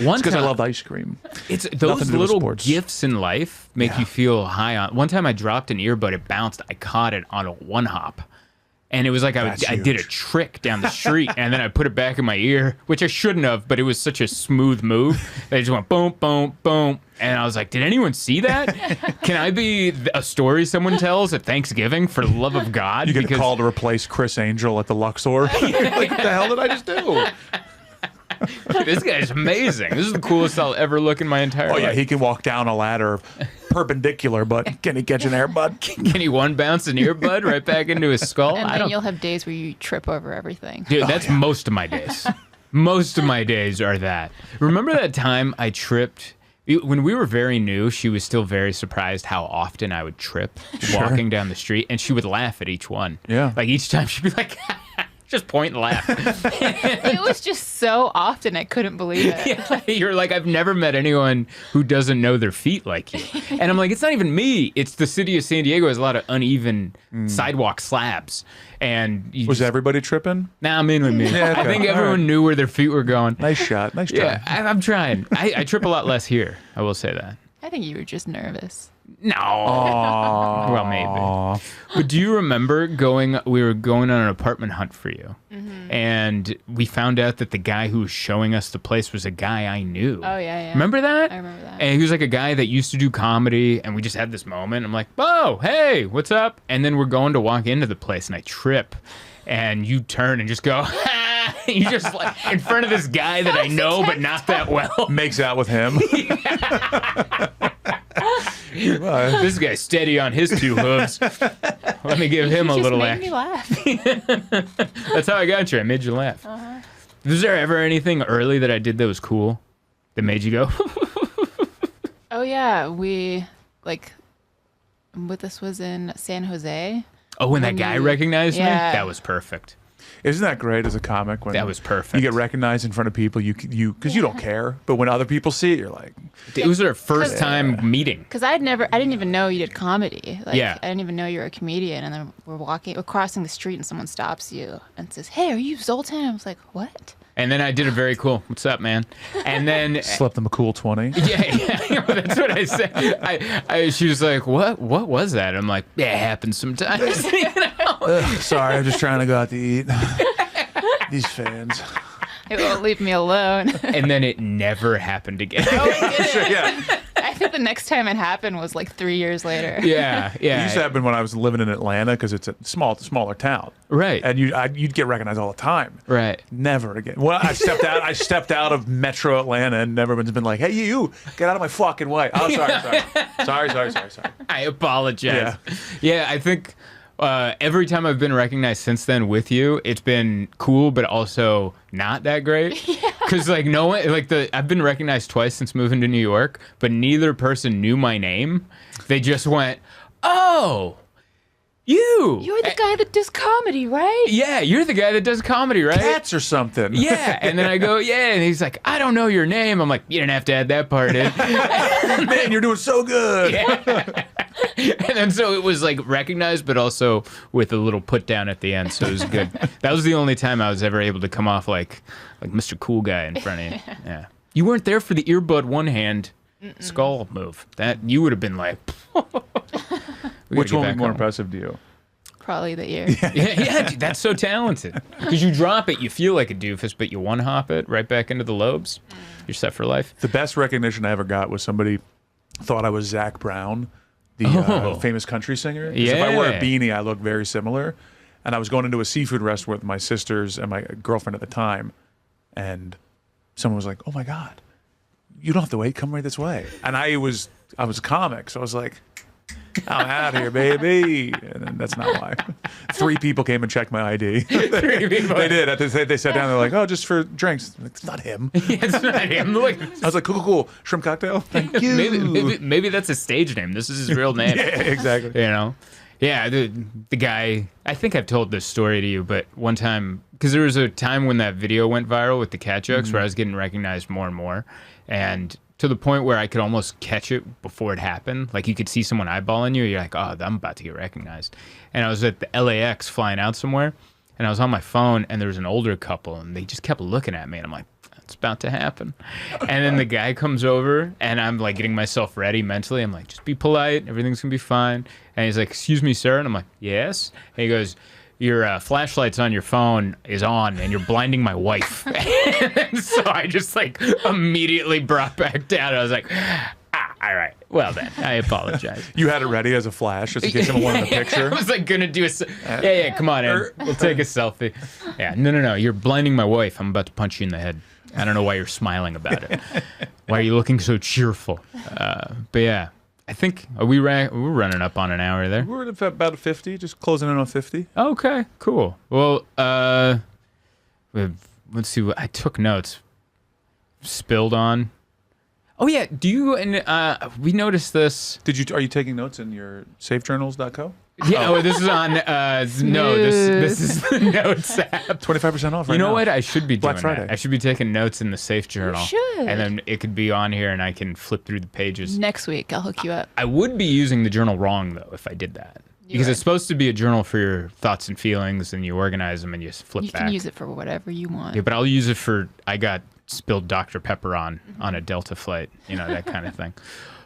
S1: One
S4: Because I
S1: time-
S4: loved ice cream.
S1: It's
S4: Nothing
S1: those
S4: to do with
S1: little
S4: sports.
S1: gifts in life make you feel high on. One time I dropped an earbud, it bounced. I caught it on a one hop, and it was like I
S4: That's
S1: did a
S4: huge.
S1: trick down the street, and then I put it back in my ear, which I shouldn't have, but it was such a smooth move that it just went boom, boom, boom, and I was like, did anyone see that? Can I be a story someone tells at Thanksgiving for the love of God?
S4: You get a call to replace Chris Angel at the Luxor. Like, what the hell did I just do?
S1: This guy's amazing. This is the coolest I'll ever look in my entire
S4: Oh,
S1: life.
S4: yeah, he can walk down a ladder perpendicular, but can he catch an airbud?
S1: Can he one bounce an earbud right back into his skull?
S3: And
S1: I
S3: then
S1: don't.
S3: you'll have days where you trip over everything.
S1: Dude, that's most of my days. Most of my days are that. Remember that time I tripped? When we were very new, she was still very surprised how often I would trip walking down the street, and she would laugh at each one.
S4: Yeah.
S1: Like each time she'd be like, just point and laugh.
S3: It was just so often I couldn't believe it.
S1: Yeah, you're like, I've never met anyone who doesn't know their feet like you. And I'm like, it's not even me. It's the city of San Diego has a lot of uneven sidewalk slabs. And
S4: was everybody tripping?
S1: Nah, mainly me.
S4: Yeah, okay.
S1: I think everyone knew where their feet were going.
S4: Nice shot. Nice try.
S1: Yeah, I'm trying. I trip a lot less here. I will say that.
S3: I think you were just nervous.
S1: No. Well, maybe. But do you remember we were going on an apartment hunt for you. And we found out that the guy who was showing us the place was a guy I knew.
S3: Oh, yeah.
S1: Remember that?
S3: I remember that.
S1: And he was like a guy that used to do comedy, and we just had this moment. I'm like, oh, hey, what's up? And then we're going to walk into the place, and I trip. And you turn and just go, you just like in front of this guy that I know, but not that well.
S4: Makes out with him.
S1: This guy's steady on his two hooves. Let me give him a little
S3: action. Me laugh.
S1: That's how I got you. I made you laugh. Was there ever anything early that I did that was cool that made you go?
S3: Oh yeah, this was in San Jose.
S1: Oh, when that guy recognized me?
S3: Yeah.
S1: That was perfect.
S4: Isn't that great as a comic when
S1: That was perfect.
S4: you get recognized in front of people you because you don't care, but when other people see it, you're like,
S1: It was our first time meeting.
S3: Because I didn't even know you did comedy. Like,
S1: Yeah.
S3: I didn't even know you were a comedian. And then we're crossing the street and someone stops you and says, "Hey, are you Zoltan?" I was like, "What?"
S1: And then I did a very cool, what's up, man? And then
S4: slept them a cool 20.
S1: yeah, that's what I said. She was like, what was that? I'm like, yeah, it happens sometimes. You know?
S4: Sorry, I'm just trying to go out to eat. These fans.
S3: It won't leave me alone.
S1: And then it never happened again.
S4: Yeah.
S3: I think the next time it happened was like 3 years later.
S1: Yeah.
S4: It used to happen when I was living in Atlanta because it's a smaller town.
S1: Right.
S4: And you'd get recognized all the time.
S1: Right.
S4: Never again. Well, I stepped out of Metro Atlanta, and everyone's been like, "Hey, you, get out of my fucking way." Oh, sorry.
S1: I apologize. Yeah, I think every time I've been recognized since then with you, it's been cool, but also not that great. Because like no one, I've been recognized twice since moving to New York, but neither person knew my name. They just went, "Oh, you're
S3: the guy that does comedy, right?"
S1: Yeah, you're the guy that does comedy, right?
S4: Cats or something.
S1: Yeah, and then I go, yeah, and he's like, "I don't know your name." I'm like, "You didn't have to add that part in."
S4: Man, you're doing so good.
S1: Yeah. And then so it was like recognized, but also with a little put down at the end, so it was good. That was the only time I was ever able to come off like Mr. Cool Guy in front of you. Yeah, you weren't there for the earbud one hand skull move. That you would have been like.
S4: Which one was more impressive to you?
S3: Probably the ear.
S1: Yeah, dude, that's so talented. Because you drop it, you feel like a doofus, but you one hop it right back into the lobes. You're set for life.
S4: The best recognition I ever got was somebody thought I was Zach Brown, the famous country singer. 'Cause if I wear a beanie, I look very similar. And I was going into a seafood restaurant with my sisters and my girlfriend at the time, and someone was like, "Oh my God, you don't have to wait. Come right this way." And I was a comic, so I was like, "I'm out here, baby." And then that's not why. 3 people came and checked my ID.
S1: 3 people.
S4: They did. They sat down. They're like, "Oh, just for drinks." I'm like, it's not him.
S1: Yeah, it's not him. Look,
S4: I was like, cool. Shrimp cocktail. Thank you.
S1: maybe that's a stage name. This is his real name.
S4: Yeah, exactly.
S1: You know? Yeah, the guy, I think I've told this story to you, but one time, because there was a time when that video went viral with the cat jokes where I was getting recognized more and more. And to the point where I could almost catch it before it happened. Like you could see someone eyeballing you. You're like, "Oh, I'm about to get recognized." And I was at the LAX flying out somewhere, and I was on my phone, and there was an older couple, and they just kept looking at me, and I'm like, "It's about to happen." And then the guy comes over, and I'm like getting myself ready mentally. I'm like, "Just be polite. Everything's gonna be fine." And he's like, "Excuse me, sir." And I'm like, "Yes." And he goes, "Your flashlight's on your phone is on, and you're blinding my wife." And so I just like immediately brought back down. I was like, all right. Well then, I apologize.
S4: You had it ready as a flash, just in case someone wanted a picture.
S1: I was like gonna do yeah, come on in. We'll take a selfie. Yeah, no. You're blinding my wife. I'm about to punch you in the head. I don't know why you're smiling about it. Why are you looking so cheerful? But yeah. I think we're running up on an hour there.
S4: We're at about 50, just closing in on 50.
S1: Okay, cool. Well, let's see. I took notes. Spilled on. Oh yeah. Do you and we noticed this?
S4: Are you taking notes in your safejournals.co?
S1: Yeah, this is on. No, this is the Notes app.
S4: 25% off. Right
S1: You know
S4: now.
S1: what? I should be doing
S4: Black Friday.
S1: that. I should be taking notes in the Safe Journal.
S3: You should.
S1: And then it could be on here, and I can flip through the pages.
S3: Next week, I'll hook you up.
S1: I would be using the journal wrong though if I did that. Because it's supposed to be a journal for your thoughts and feelings, and you organize them and you flip
S3: You
S1: back.
S3: can use it for whatever you want.
S1: Yeah, but I'll use it for. I got spilled Dr. Pepper on a Delta flight, that kind of thing.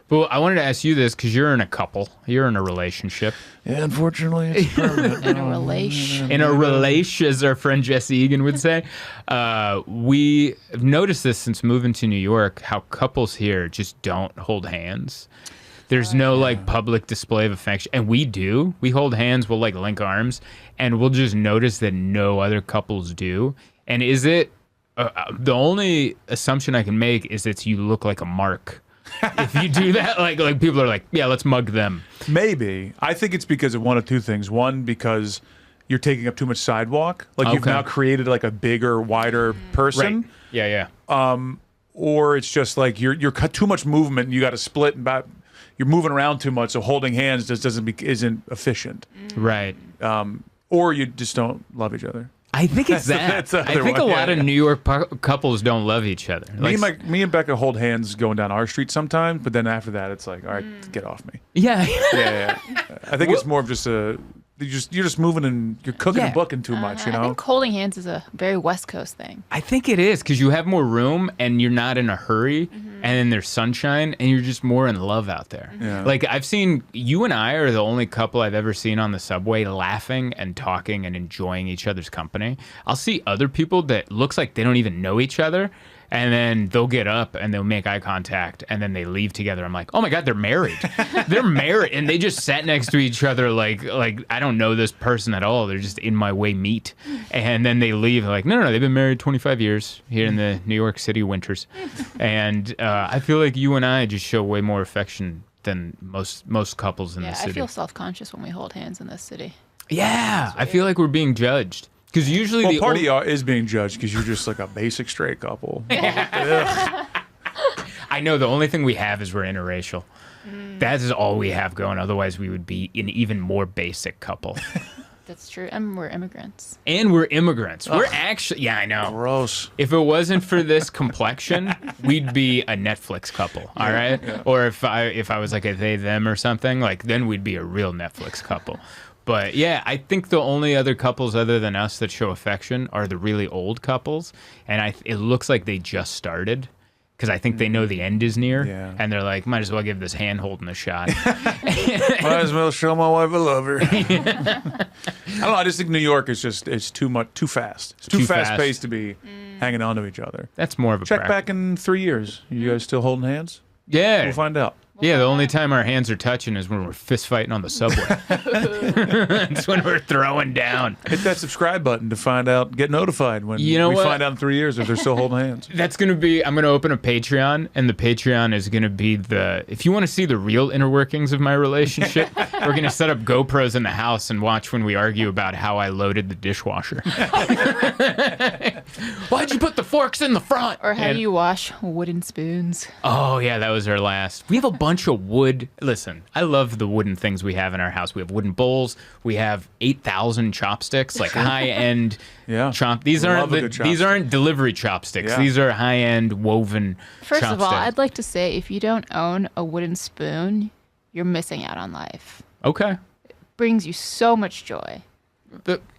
S1: But I wanted to ask you this because you're in a couple, you're in a relationship.
S4: Yeah, unfortunately, it's permanent.
S3: In a relation.
S1: In a relation, as our friend Jesse Egan would say. We have noticed this since moving to New York, how couples here just don't hold hands. There's no like public display of affection, and we do. We hold hands, we'll like link arms, and we'll just notice that no other couples do. And is it the only assumption I can make is that you look like a mark if you do that? Like people are like, yeah, let's mug them.
S4: Maybe. I think it's because of one of two things. One, because you're taking up too much sidewalk. Like you've now created like a bigger, wider person.
S1: Right. Yeah.
S4: Or it's just like you're cut too much movement and you got to split and you're moving around too much, so holding hands just isn't efficient.
S1: Right.
S4: Or you just don't love each other.
S1: I think it's
S4: That's
S1: that. I think a lot of New York couples don't love each other.
S4: Me and Becca hold hands going down our street sometimes, but then after that, it's like, all right, get off me.
S1: Yeah.
S4: Yeah. I think it's more of just you're just moving and you're cooking and booking too much,
S3: I think holding hands is a very West Coast thing.
S1: I think it is because you have more room and you're not in a hurry, and then there's sunshine and you're just more in love out there.
S4: Yeah.
S1: Like I've seen you and I are the only couple I've ever seen on the subway laughing and talking and enjoying each other's company. I'll see other people that looks like they don't even know each other, and then they'll get up and they'll make eye contact and then they leave together. I'm like, oh my God, they're married. They're married. And they just sat next to each other like I don't know this person at all. They're just in my way meet. And then they leave like, no, they've been married 25 years here in the New York City winters. And I feel like you and I just show way more affection than most couples in the city.
S3: I feel self-conscious when we hold hands in this city.
S1: Yeah, I feel like we're being judged. Because usually
S4: part of you is being judged because you're just like a basic straight couple.
S1: I know the only thing we have is we're interracial. That is all we have going. Otherwise, we would be an even more basic couple.
S3: That's true. And we're immigrants.
S1: We're actually, yeah, I know.
S4: Gross.
S1: If it wasn't for this complexion, we'd be a Netflix couple, all right? Yeah. Or if I was like a they, them or something, like then we'd be a real Netflix couple. But yeah, I think the only other couples other than us that show affection are the really old couples. And it looks like they just started because I think they know the end is near.
S4: Yeah.
S1: And they're like, might as well give this hand holding a shot.
S4: Might as well show my wife I love her. I don't know. I just think New York is it's too fast. It's too fast paced to be hanging on to each other.
S1: That's more of a
S4: check back in 3 years. You guys still holding hands?
S1: Yeah.
S4: We'll find out.
S1: Yeah, the only time our hands are touching is when we're fist fighting on the subway. It's when we're throwing down.
S4: Hit that subscribe button to find out, get notified when we find out in 3 years if they're still holding hands.
S1: That's going to be, I'm going to open a Patreon, and the Patreon is going to be if you want to see the real inner workings of my relationship, we're going to set up GoPros in the house and watch when we argue about how I loaded the dishwasher. Why'd you put the forks in the front?
S3: Or how you wash wooden spoons.
S1: Oh, yeah, that was our last. We have a bunch of wood. Listen, I love the wooden things we have in our house. We have wooden bowls. We have 8,000 chopsticks, like high-end These aren't delivery chopsticks.
S4: Yeah.
S1: These are high-end woven
S3: First
S1: chopsticks.
S3: of all, I'd like to say if you don't own a wooden spoon, you're missing out on life.
S1: Okay.
S3: It brings you so much joy.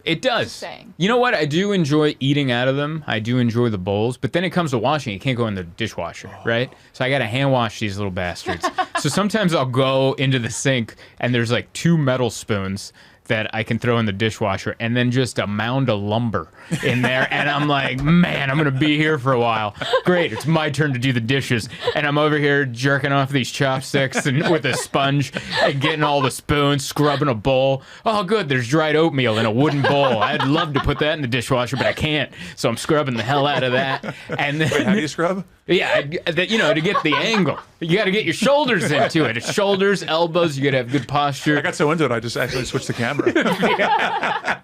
S1: It does.
S3: Saying.
S1: You know what? I do enjoy eating out of them. I do enjoy the bowls, but then it comes to washing. You can't go in the dishwasher, right? So I got to hand wash these little bastards. So sometimes I'll go into the sink and there's like 2 metal spoons that I can throw in the dishwasher and then just a mound of lumber in there. And I'm like, man, I'm going to be here for a while. Great. It's my turn to do the dishes. And I'm over here jerking off these chopsticks and with a sponge and getting all the spoons, scrubbing a bowl. Oh, good. There's dried oatmeal in a wooden bowl. I'd love to put that in the dishwasher, but I can't. So I'm scrubbing the hell out of that. And then,
S4: wait, how do you scrub?
S1: Yeah, to get the angle. You got to get your shoulders into it. It's shoulders, elbows. You got to have good posture.
S4: I got so into it, I just actually switched the camera camera.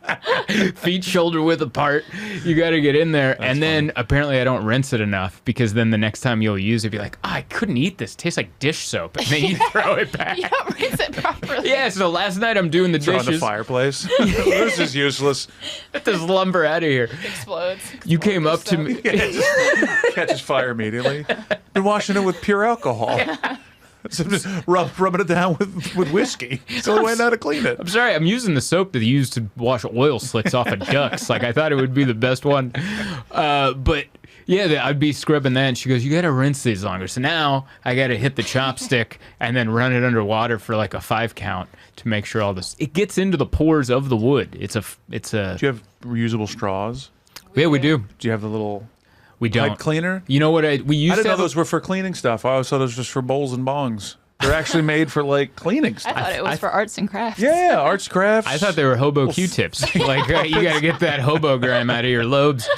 S1: Feet shoulder width apart. You got to get in there. And then apparently I don't rinse it enough because then the next time you'll use it, be like, I couldn't eat this. It tastes like dish soap. And then you throw it back.
S3: You don't rinse it properly.
S1: Yeah, so last night I'm doing the
S4: Throw
S1: dishes.
S4: on the fireplace. This is useless.
S1: Get this lumber out of here.
S3: Explodes.
S1: You came up to me.
S4: Yeah, it just catches fire immediately. Been washing it with pure alcohol. So just rubbing it down with whiskey. It's the only way now to clean it.
S1: I'm sorry, I'm using the soap that you use to wash oil slicks off of ducks. Like, I thought it would be the best one. But yeah, I'd be scrubbing that. And she goes, you got to rinse these longer. So now I got to hit the chopstick and then run it under water for like a 5 count to make sure all this, it gets into the pores of the wood. It's a.
S4: Do you have reusable straws?
S1: Yeah, we do.
S4: Do you have the little
S1: We don't.
S4: pipe cleaner?
S1: You know what we used
S4: I didn't
S1: to
S4: know
S1: have
S4: those were for cleaning stuff. I always thought those were just for bowls and bongs. They're actually made for like cleaning
S3: I
S4: stuff.
S3: thought it was for arts and crafts.
S4: Yeah, arts, crafts.
S1: I thought they were hobo Q-tips. Like you got to get that hobo grime out of your lobes.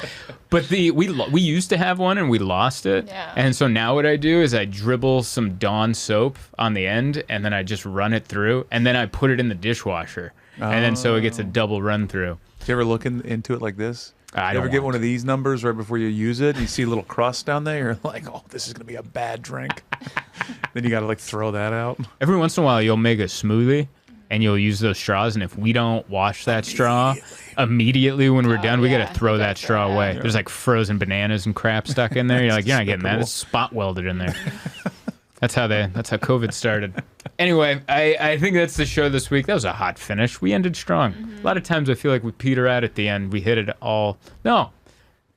S1: But we used to have one and we lost it.
S3: Yeah.
S1: And so now what I do is I dribble some Dawn soap on the end and then I just run it through and then I put it in the dishwasher. And then so it gets a double run through.
S4: Do you ever look into it like this?
S1: I
S4: You ever
S1: don't
S4: get
S1: want
S4: one of these numbers right before you use it? You see a little crust down there. You're like, oh, this is going to be a bad drink. Then you got to like throw that out.
S1: Every once in a while you'll make a smoothie and you'll use those straws and if we don't wash that straw immediately when we're done, we got to throw that straw away. There's like frozen bananas and crap stuck in there. You're like, you're not getting that. It's spot welded in there. That's how COVID started. Anyway, I think that's the show this week. That was a hot finish. We ended strong. A lot of times I feel like we peter out at the end. We hit it all. No,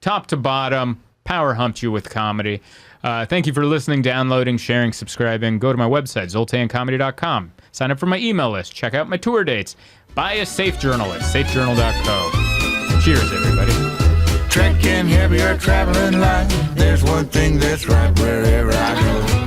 S1: top to bottom, power humped you with comedy. Thank you for listening, downloading, sharing, subscribing. Go to my website, zoltancomedy.com. Sign up for my email list. Check out my tour dates. Buy a Safe Journal at safejournal.co. Cheers, everybody.
S2: Trekking heavy or traveling light, there's one thing that's right wherever I go.